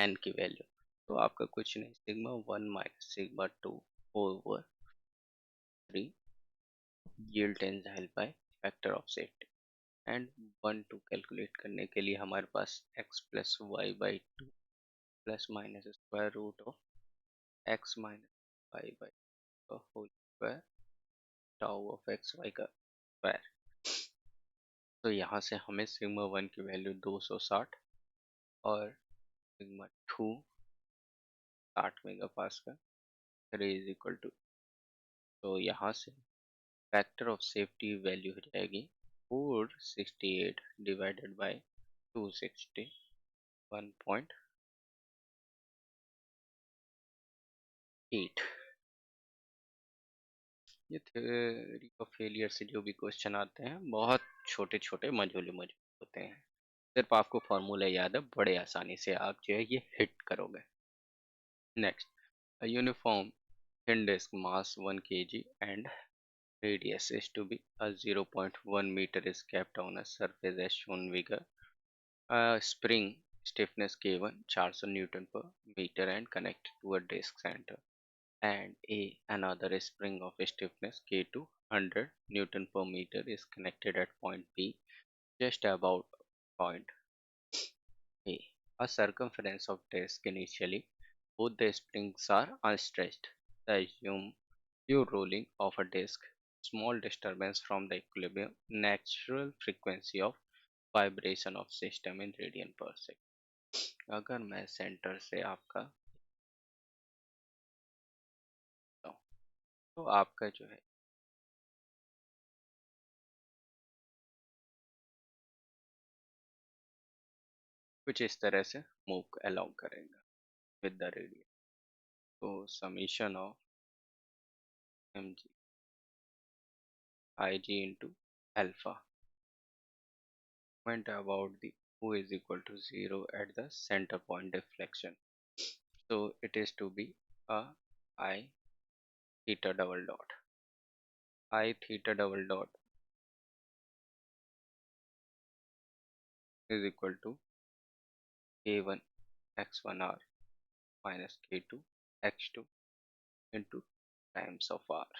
n की value, तो आपका कुछ नहीं, sigma 1 minus sigma 2 over 3 yield tensile by factor of safety, and 1 2 calculate करने के लिए हमारे पास x plus y by 2 plus minus square root of x minus y by whole square tau of x y का square. तो यहाँ से हमें सिग्मा 1 की वैल्यू 260 और sigma 2 60 mega pascal is equal to, तो यहाँ से फैक्टर ऑफ सेफ्टी वैल्यू हो जाएगी 468 डिवाइडेड बाय 260 1.8। ये थ्योरी ऑफ फेलियर से जो भी क्वेश्चन आते हैं बहुत छोटे छोटे मझोले मझोले होते हैं, सिर्फ आपको फॉर्मूला याद है, बड़े आसानी से आप जो है ये हिट करोगे। Next, a uniform thin disk mass 1 kg and radius is to be a 0.1 meter is kept on a surface as shown figure. A spring stiffness K1 400 Newton per meter and connected to a disk center, and a another spring of stiffness K2 100 Newton per meter is connected at point B just about point A. A circumference of disk initially both the springs are unstretched. Assume pure rolling of a disk, small disturbance from the equilibrium, natural frequency of vibration of system in radian पर second. अगर मैं centre से आपका तो आपका जो है कुछ इस तरह से मूव अलाउ करेगा विद द रेडियन। तो summation of m g i g into alpha went about the O is equal to 0 at the center point deflection. So it is to be a I theta double dot. I theta double dot is equal to K1 x1 r minus K2 x2 into times of r.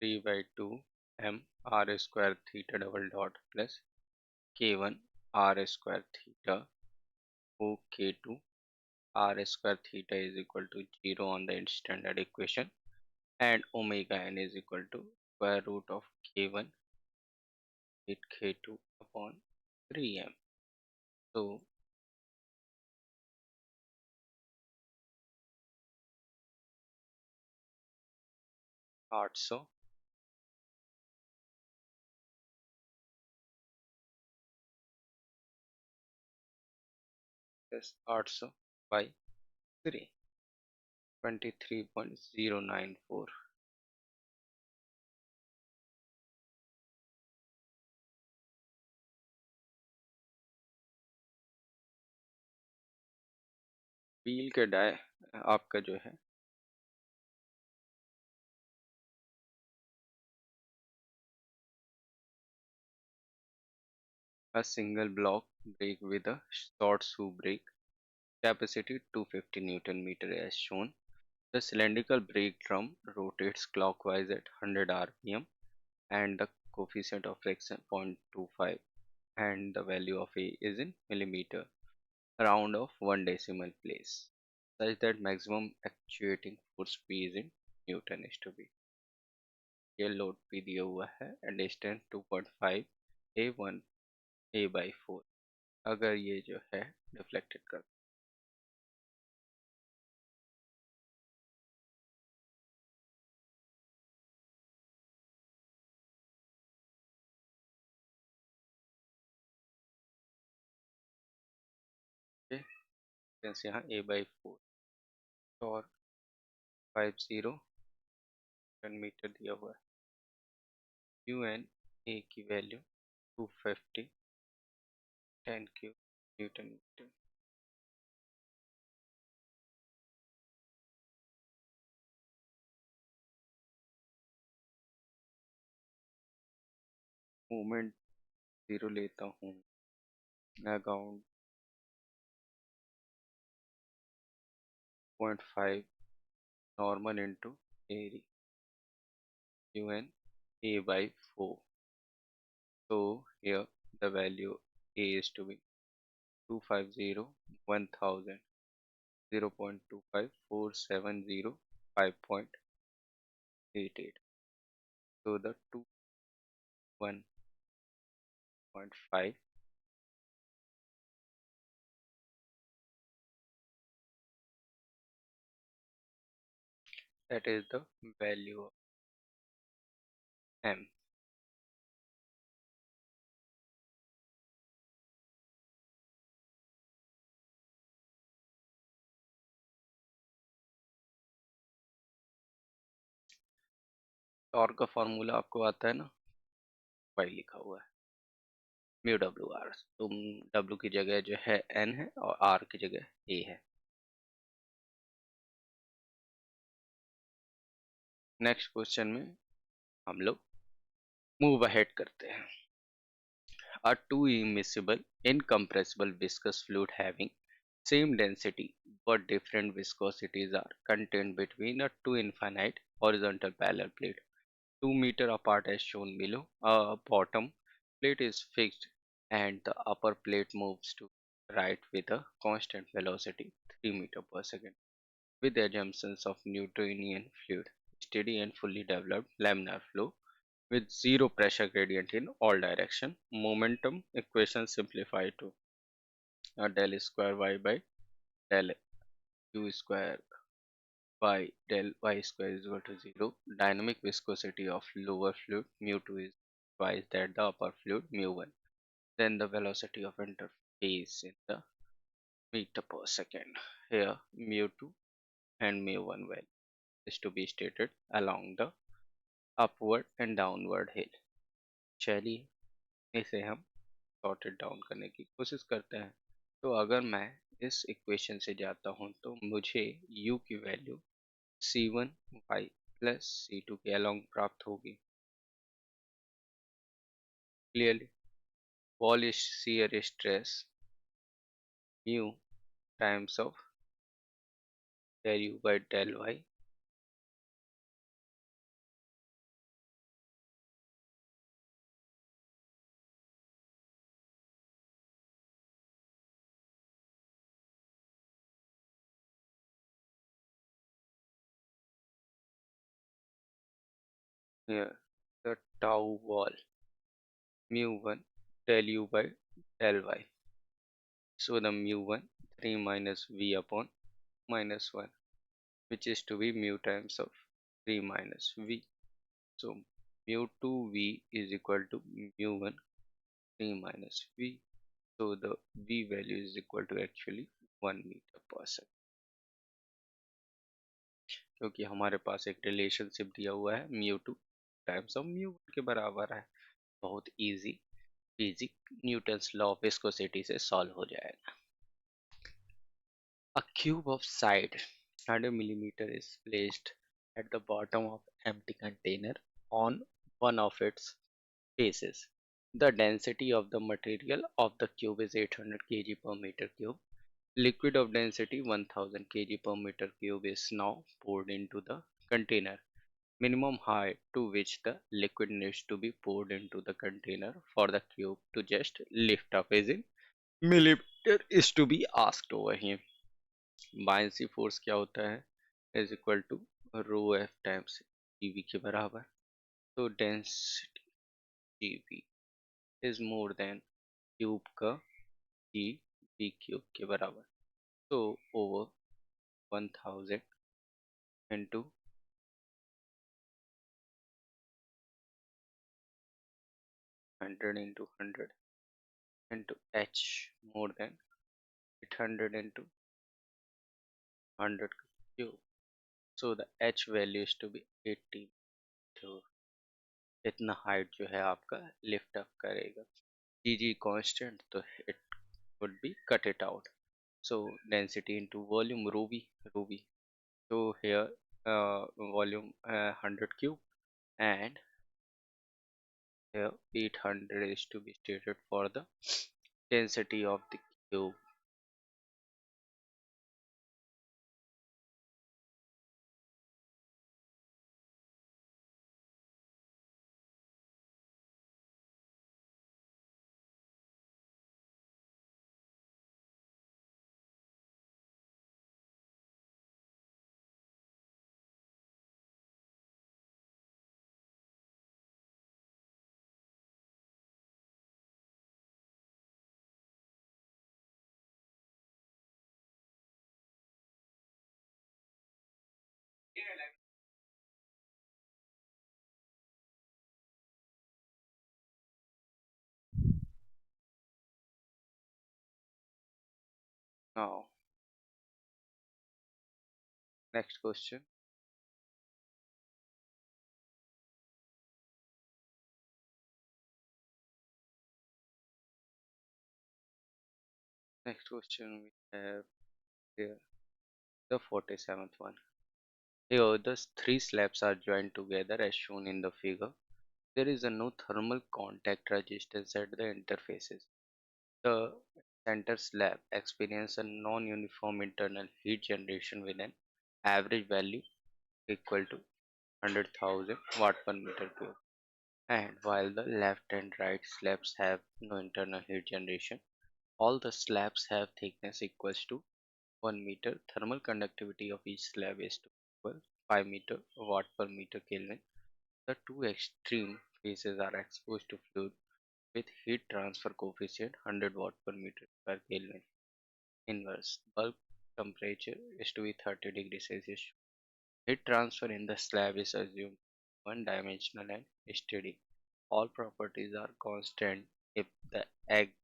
3 by 2 m r square theta double dot plus k1 r square theta o k2 r square theta is equal to 0 on the standard equation, and omega n is equal to square root of k1 with k2 upon 3m. So 800 plus 800 by 3, 23.094. Wheel के di आपका जो है a single block brake with a short shoe brake, capacity 250 Newton meter as shown. The cylindrical brake drum rotates clockwise at 100 rpm and the coefficient of friction 0.25 and the value of A is in millimeter, round of 1 decimal place, such that maximum actuating force P is in Newton is to be। ये load P दिया हुआ है and distance 2.5 A1 A by 4। अगर ये जो है deflected कर के डिस्टेंस यहाँ A by 4 और 50 न्यूटन मीटर दिया हुआ है। यू एन ए की value 250 10 cube newton metre. Movement 0 लेता हूँ account 0.5 normal into area un a by 4। So here the value a is to be 250 1000 0.25 470 5.88। So the 21.5 that is the value of m। Torque का formula आपको आता है ना, वही लिखा हुआ है, म्यू डब्ल्यू आर। तुम डब्ल्यू की जगह जो है एन है और आर की जगह ए है। नेक्स्ट क्वेश्चन में हम लोग मूव अहेड करते हैं। A two immiscible, incompressible viscous fluid having same density but different viscosities are contained between the two infinite horizontal parallel plates 2 meters apart as shown below. A bottom plate is fixed and the upper plate moves to right with a constant velocity 3 meters per second with the assumptions of Newtonian fluid, steady and fully developed laminar flow with zero pressure gradient in all direction. Momentum equation simplified to del square y by del u square by del y square is equal to 0. Dynamic viscosity of lower fluid mu 2 is twice that the upper fluid mu 1. Then the velocity of interface in the meter per second. Here mu 2 and mu 1 value is to be stated along the upward and downward hill. चलिए इसे हम sorted down करने की कोशिश करते हैं। तो अगर मैं इस इक्वेशन से जाता हूँ तो मुझे u की वैल्यू c1y प्लस c2 के अलोंग प्राप्त होगी। Clearly wall shear stress mu times of del u by del y here the tau wall mu1 del u by del y. So the mu1 3 minus v upon minus 1 which is to be mu times of 3 minus v. So mu 2v is equal to mu 1 3 minus v. So the v value is equal to actually 1 meter per second, क्योंकि हमारे पास एक relationship दिया हुआ है mu two times of mu के बराबर है। बहुत easy physic Newton's law of viscosity से सॉल्व हो जाएगा। A cube of side 100 millimeter is placed at the bottom of empty container on one of its faces. The density of the material of the cube is 800 kg per meter cube. Liquid of density 1000 kg per meter cube is now poured into the container. Minimum height to which the liquid needs to be poured into the container for the cube to just lift up is in millimeter is to be asked over here. बायसी force क्या होता है is equal to rho f times g v के बराबर। तो density जीवी is more than cube का जी we cube के बराबर। तो over 1000 into 100 into 100 into h more than 800 into 100 cube. So the h value is to be 80। तो इतना हाइट जो है आपका लिफ्ट अप करेगा। जी जी कांस्टेंट तो it would be cut it out. So density into volume rho v rho v. So here volume 100 cube and here 800 is to be stated for the density of the cube. Now next question. Next question we have here, the 47th one. Here, the three slabs are joined together as shown in the figure. There is a no thermal contact resistance at the interfaces. The center slab experiences a non-uniform internal heat generation with an average value equal to 100,000 watt per meter cube. And while the left and right slabs have no internal heat generation, all the slabs have thickness equals to 1 meter. Thermal conductivity of each slab is to equal 5 meter watt per meter Kelvin. The two extreme faces are exposed to fluid with heat transfer coefficient 100 watt per meter per Kelvin. Inverse bulk temperature is to be 30 degrees Celsius. Heat transfer in the slab is assumed one-dimensional and steady. All properties are constant if the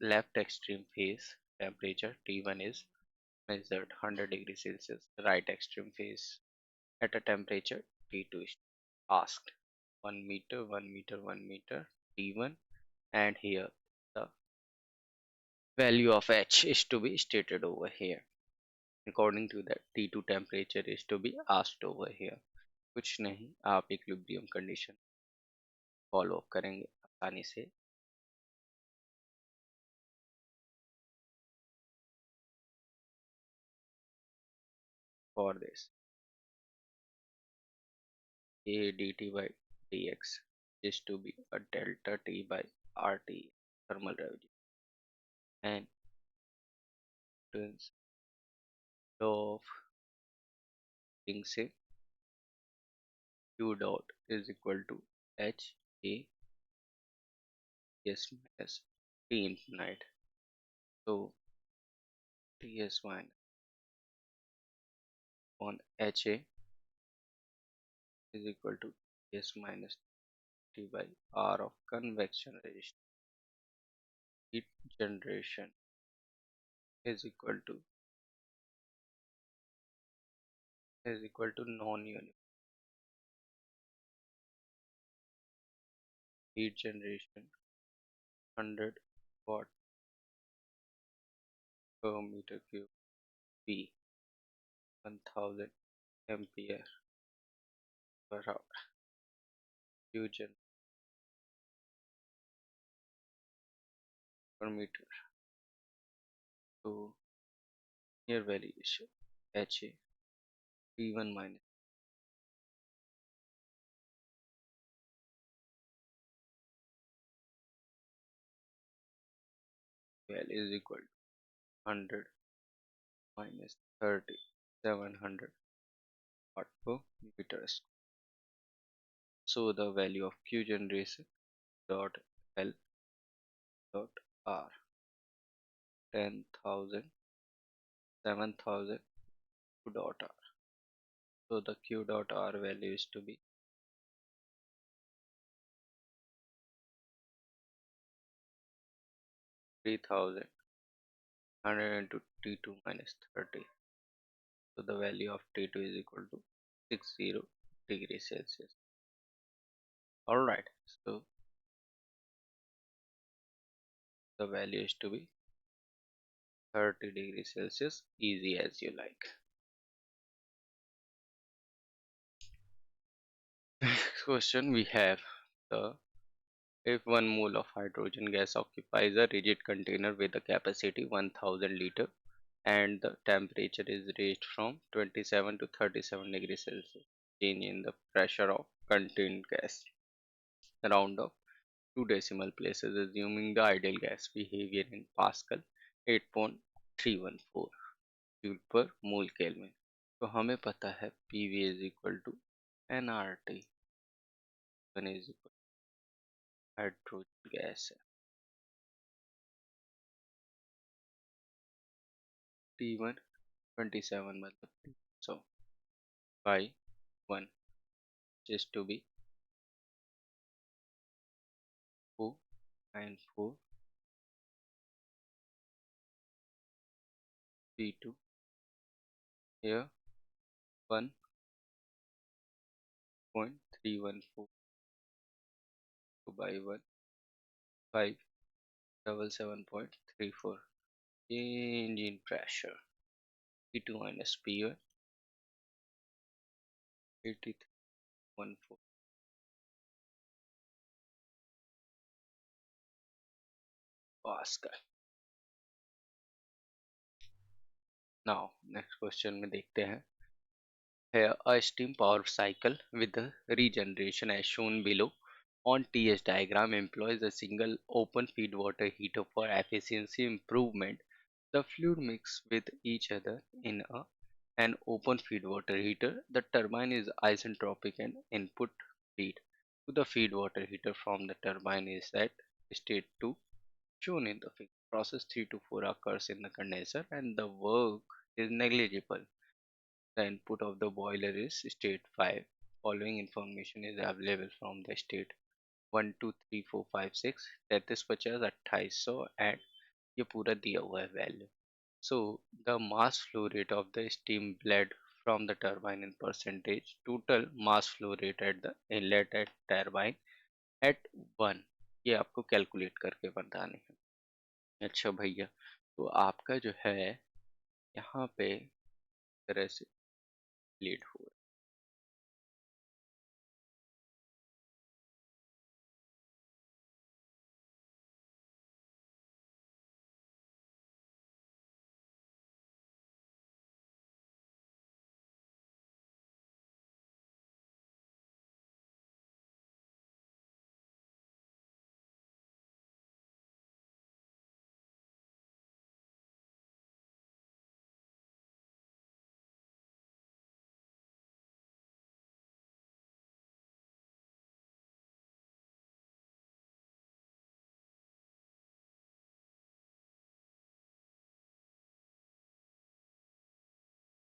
left extreme phase temperature T1 is measured 100 degrees Celsius. The right extreme phase at a temperature T2 is asked 1 meter, 1 meter, 1 meter, T1, and here the value of H is to be stated over here. According to that T2 temperature is to be asked over here. कुछ नहीं, आप equilibrium condition follow करेंगे आसानी से for this a dt by dx is to be a delta t by rt thermal review and turns law of King's q dot is equal to h a s minus t infinite. So ts minus on ha is equal to ts minus t by r of convection resistance. Heat generation is equal to non-uniform heat generation 100 watt per meter cube P 1000 ampere per hour. Q gen per meter. So here value is HA T1 minus value is equal to 100 minus 30 700 watt per meter square. So the value of Q generation dot L dot R 10,000 7,000 Q dot R. So the Q dot R value is to be 3000 into T2 minus 30. So the value of T2 is equal to 60 degrees Celsius. Alright, so the value is to be 30 degrees Celsius, easy as you like. Next question we have the if 1 mole of hydrogen gas occupies a rigid container with a capacity 1000 liter and the temperature is raised from 27 to 37 degrees Celsius, change in the pressure of contained gas. Round up two decimal places assuming the ideal gas behavior in Pascal 8.314 joule per mole Kelvin. तो हमें पता है PV is equal to nRT, one is equal to hydrogen gas है T1 27 मतलब so by 1 just to be 494 T2 here 1.314 by 1 5 77.34 change in pressure P2 minus P1 8314 Pascal. Now next question में देखते हैं. Here a steam power cycle with the regeneration as shown below on TS diagram employs a single open feed water heater for efficiency improvement. The fluid mix with each other in an open feed water heater. The turbine is isentropic and input feed to the feed water heater from the turbine is at state 2 shown in the figure. Process 3 to 4 occurs in the condenser and the work is negligible. The input of the boiler is state 5. Following information is available from the state 1 2 3 4 5 6 33 50 2800 and ये पूरा दिया हुआ है value. So the mass flow rate of the steam bled from the turbine in percentage, total mass flow rate at the inlet at turbine at 1, ये आपको calculate करके बताने हैं. अच्छा भैया, तो आपका जो है यहाँ पे तरह से लेट हुआ.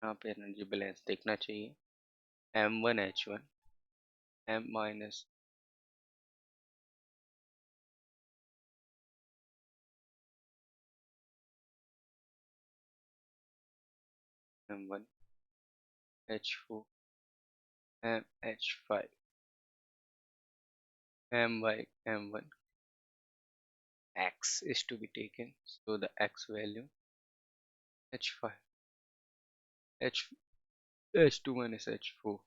यहाँ पे एनर्जी बैलेंस देखना चाहिए. M1H1 M minus M1 H4 MH5 M by M1 X is to be taken. So the X value H5 H H2 minus H4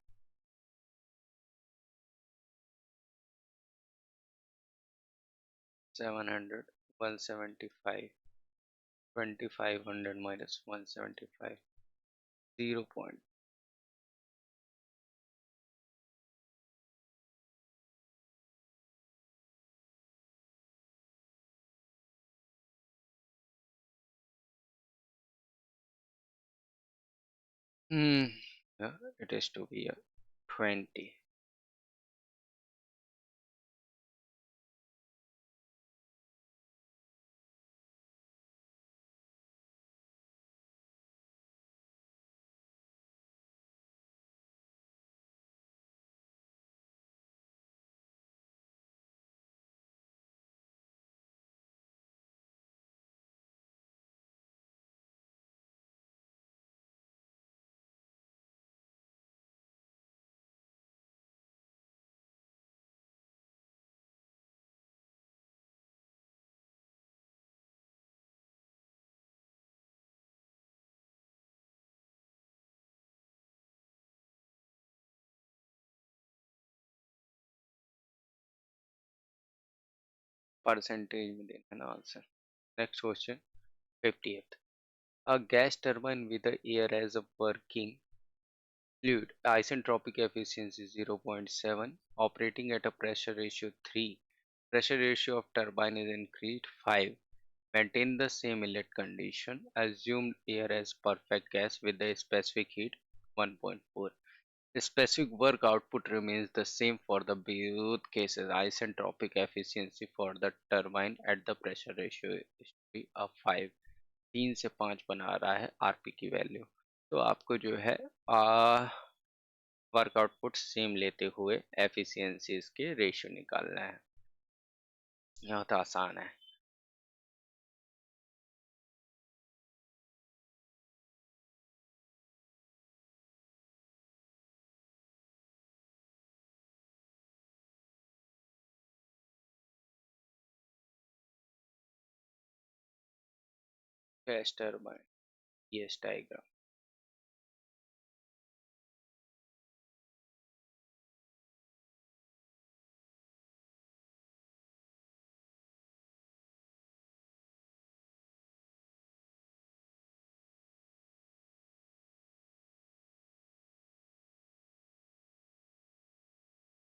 700 175 2500 minus 175 0 point. Hmm. Yeah, it is to be a 20. Percentage में देना है answer. Next question 50th. A gas turbine with the air as a working fluid, isentropic efficiency 0.7, operating at a pressure ratio 3. Pressure ratio of turbine is increased 5. Maintain the same inlet condition. Assumed air as perfect gas with the specific heat 1.4. The specific work output remains the same for the both cases. Isentropic efficiency for the turbine at the pressure ratio is to be a 5. 3 से 5 बना रहा है RP की value. तो आपको जो है work output same लेते हुए एफिशिएंसीज के रेशियो निकालना है. यह तो आसान है. Gas turbine ES diagram.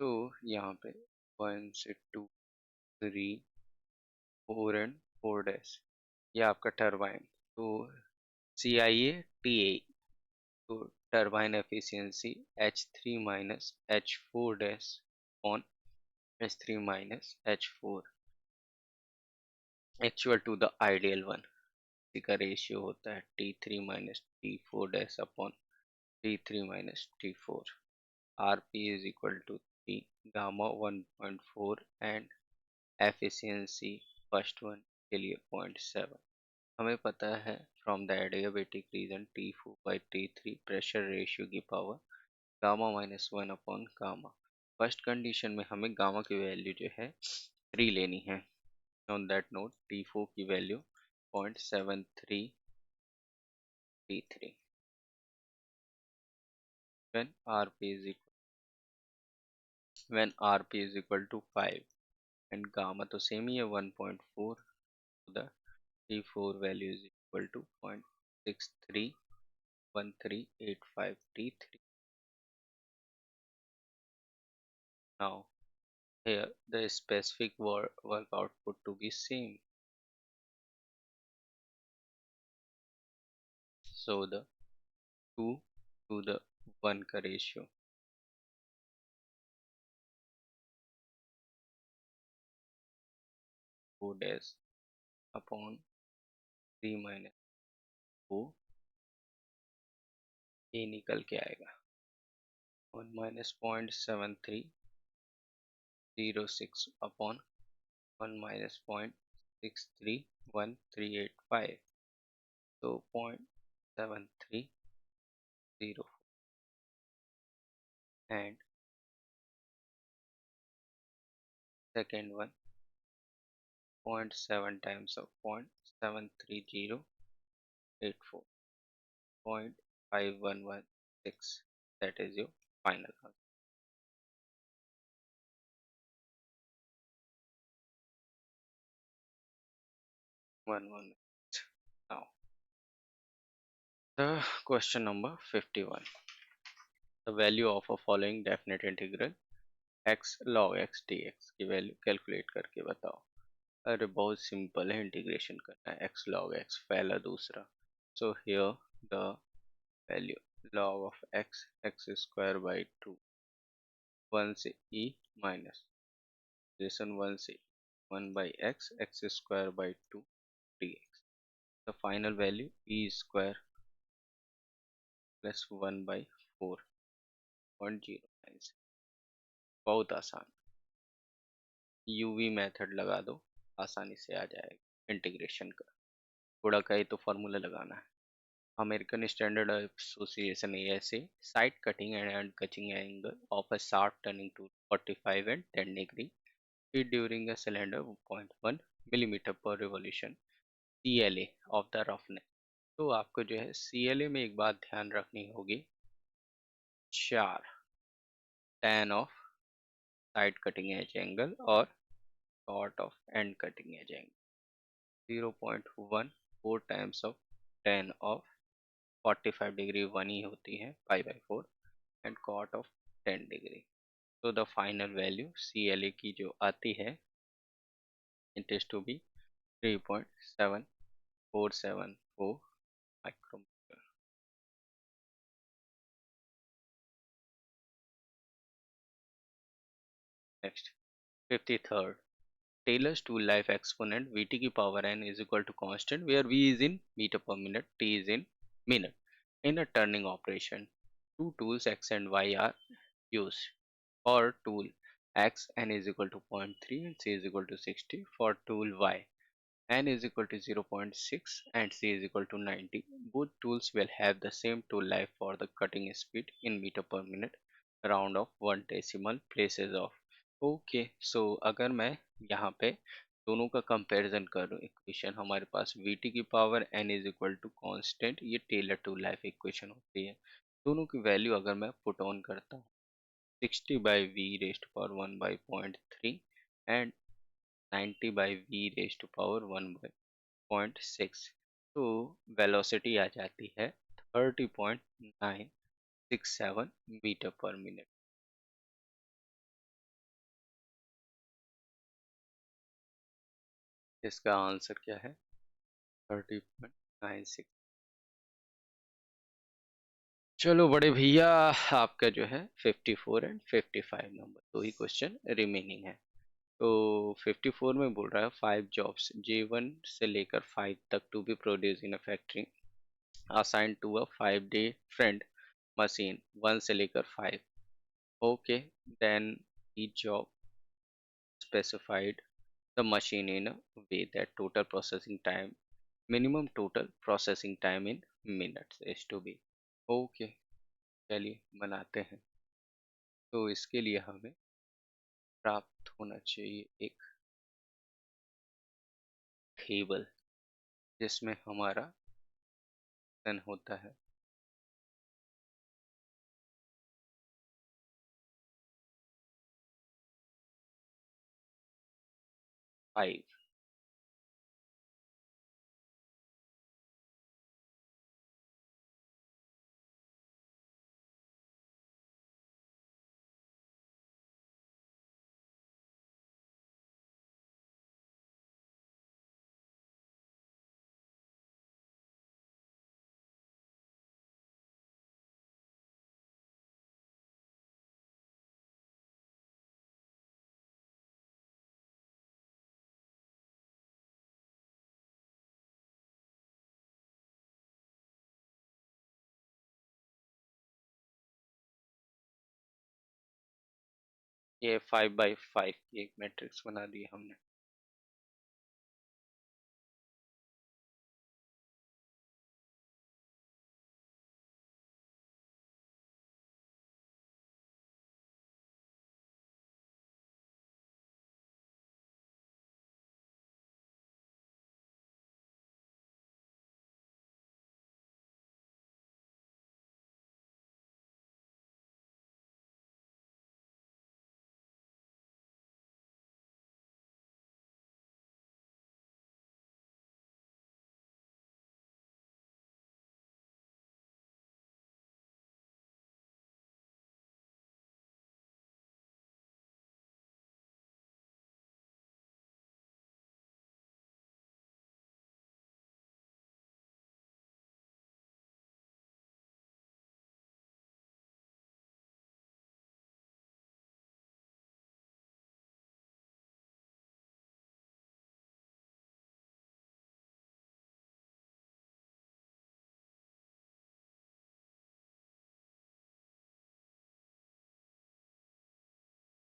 तो यहाँ पे 1 से 2 3 4 एंड 4 डैश, ये आपका टरबाइन। तो CIA TA, तो turbine efficiency H3 minus H4 dash on H3 minus H4 actual to the ideal one. इसी का रेशियो होता है T3 minus T4 dash upon T3 minus T4। RP is equal to 3 gamma 1.4 and efficiency first one के लिए 0.7। हमें पता है from the adiabatic region T4/T3 pressure ratio की power gamma minus 1 upon gamma. First condition में हमें gamma की value जो है 3 लेनी है। ऑन दैट नोट T4 की value 0.73 T3 when RP is equal when RP is equal to 5 and gamma तो सेम ही है 1.4, the T4 value is equal to 0.631385 T3। Now here the specific work output to be same, so the 2 to the 1 का ratio 4 dash upon 3 minus 4, ये निकल के आएगा 1 minus 0.7306 upon 1 minus 0.631385, so 0.730 and second one 0.7 times of 0.73084, 0.5116, that is your final answer. 1 now the question number 51, the value of a following definite integral x log x dx की value calculate करके बताओ। अरे बहुत simple है, integration करना है x log x पहला दूसरा। so here the value log of x square by 2, 1 से e माइनस रिलेशन 1 से 1 by x square by 2 dx, the final value e square plus 1 by 4.09। बहुत आसान, यूवी मेथड लगा दो, आसानी से आ जाएगा इंटीग्रेशन का। थोड़ा कहे तो फॉर्मूला लगाना है। American standard association ESE side cutting and cutting angle of a sharp turning tool 45 and 10 degree feed during a cylinder 0.1 millimeter per revolution CLA of the roughness। तो आपको जो है CLA में एक बात ध्यान रखनी होगी, 4 tan of side cutting edge angle और cot of end cutting edge angle, 0.14 times of tan of 45 degree 1 ही होती है π/4 and cot of 10 डिग्री। तो द फाइनल वैल्यू CLA की जो आती है it is to be 3.7474 micrometre. Next 53rd, Taylor's tool life exponent Vt की power n is equal to constant where V is in meter per minute, T is in minute in a turning operation। Two tools X and Y are used for tool X n is equal to 0.3 and C is equal to 60, for tool Y n is equal to 0.6 and C is equal to 90। Both tools will have the same tool life for the cutting speed in meter per minute, round of 1 decimal places of। Okay so अगर मैं यहाँ पे दोनों का comparison करो। Equation हमारे पास VT की power n is equal to constant, ये टेलर टू लाइफ इक्वेशन होती है। दोनों की वैल्यू अगर मैं पुट ऑन करता हूँ, 60/v⁻1/0.3 एंड 90/v⁻1/0.6, तो वेलोसिटी आ जाती है 30.967 मीटर पर मिनट। इसका आंसर क्या है? 30.96। चलो बड़े भैया, आपका जो है 54 एंड 55 नंबर, दो ही क्वेश्चन रिमेनिंग है। तो 54 में बोल रहा है 5 जॉब्स J1 से लेकर 5 तक to be produce in a factory assign to a 5 day front machine 1 से लेकर 5। Okay, then each job specified the machine in a way that total processing time, minimum total processing time in minutes is to be। Okay, चलिए बनाते हैं। तो इसके लिए हमें प्राप्त होना चाहिए एक टेबल जिसमें हमारा सन होता है 5। ये 5 by 5 की एक मैट्रिक्स बना दी हमने।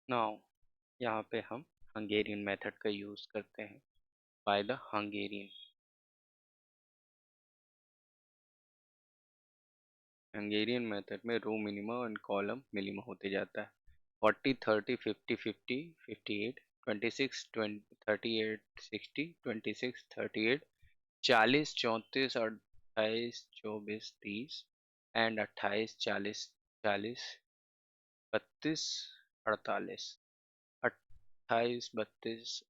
नाउ यहाँ पे हम हंगेरियन मेथड का यूज करते हैं। By the Hungarian, Hungarian method में रो मिनिमा और कॉलम मिनिमा होते जाता है। 40 30 50 50 58 26 20 38 60 26 38 40 34 28 24 30 and 28 40 40 32 48 28 32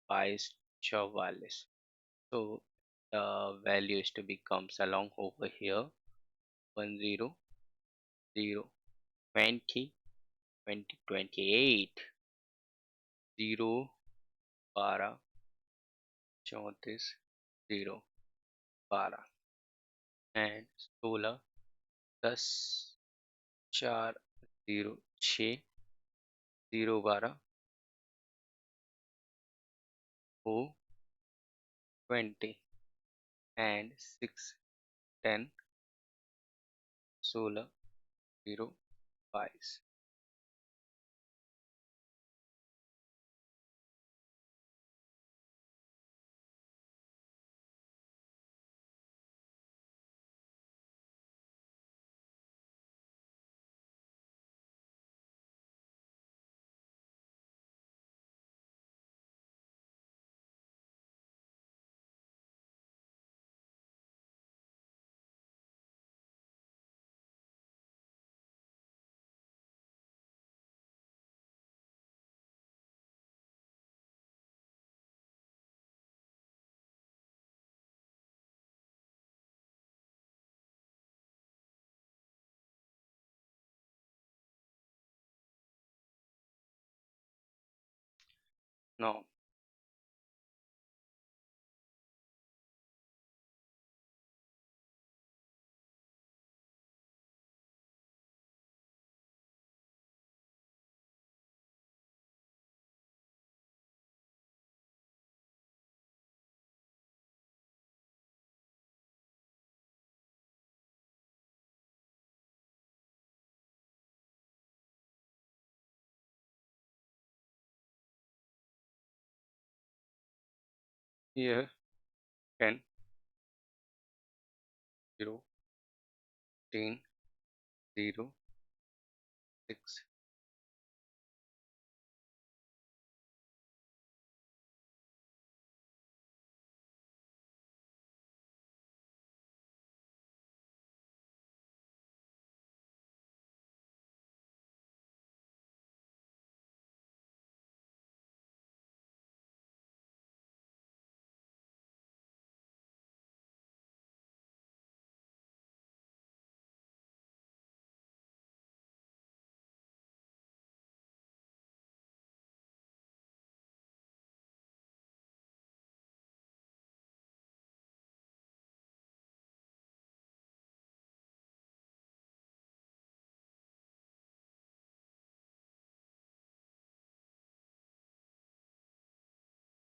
22 44। So the value is to be comes along over here 1 0 0 20 20 28 0 12 34 0 12 and 16 10 4 0 6 0 12 O 20 and 6 10 16 0 22। No. Here 10, 0, 10, 0, 6.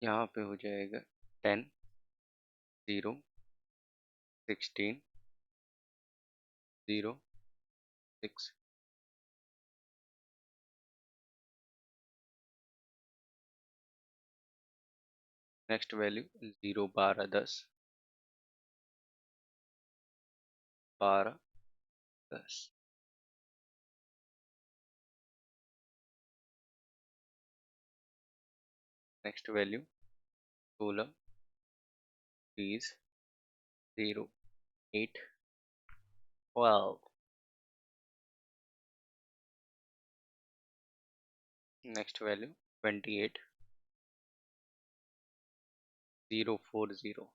यहाँ पे हो जाएगा 10, 0, 16, 0, 6. Next value 0, 12, 10, 12, 10. Next value 16, 20, 0, 8, 12. Next value 28, 0, 40.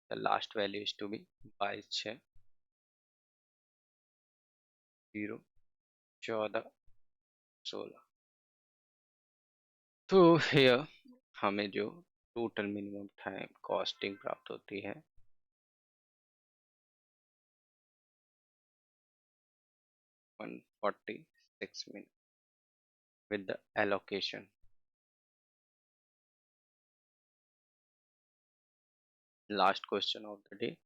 The last value is to be 22, 6, 0, 14, 16. तो here हमें जो टोटल मिनिमम टाइम कॉस्टिंग प्राप्त होती है 146 minutes with the allocation. Last question of the day.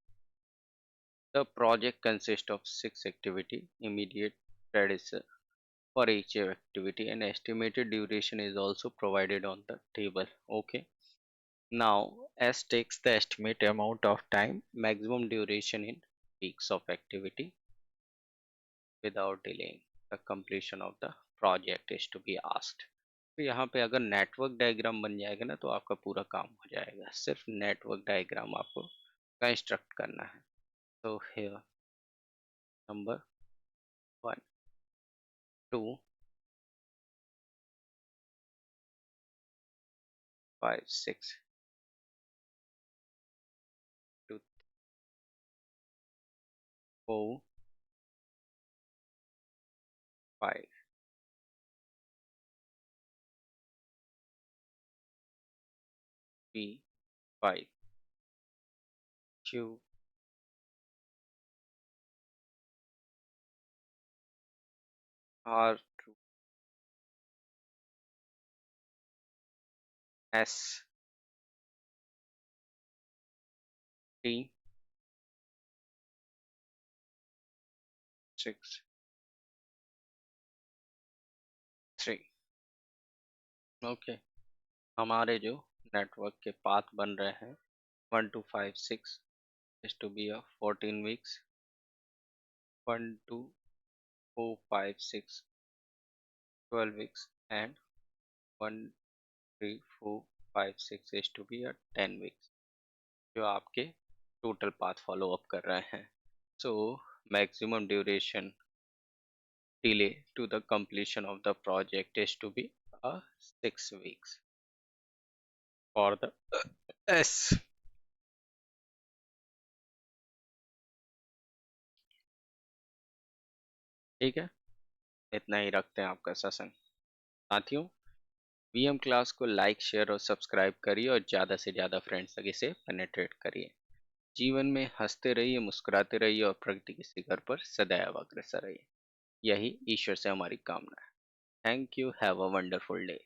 The project consists of 6 activity, immediate predecessor for each activity, and estimated duration is also provided on the table. Okay. Now, S takes the estimate amount of time, maximum duration in weeks of activity without delaying the completion of the project is to be asked. तो यहाँ पे अगर network diagram बन जाएगा ना तो आपका पूरा काम हो जाएगा, सिर्फ नेटवर्क डायग्राम आपको कंस्ट्रक्ट करना है. तो here number 1, 2, 5, 6, 2, 4, 5, P, 5, Q, R, 2, S, T, 6, 3. Okay. हमारे जो नेटवर्क के पाथ बन रहे हैं 1 to 5 6 is to be a 14 weeks, 1 2 4 5 6 12 weeks, and 1 3 4 5 6 is to be a 10 weeks, जो आपके टोटल पाथ फॉलो अप कर रहे हैं. So maximum duration delay to the completion of the project is to be 6 weeks for the S. ठीक है. इतना ही रखते हैं आपका सेशन। साथियों, वीएम क्लास को लाइक, शेयर और सब्सक्राइब करिए और ज़्यादा से ज़्यादा फ्रेंड्स तक इसे पेनिट्रेट करिए। जीवन में हंसते रहिए, मुस्कुराते रहिए और प्रगति के शिखर पर सदैव अग्रसर रहिए। यही ईश्वर से हमारी कामना है। Thank you. Have a wonderful day.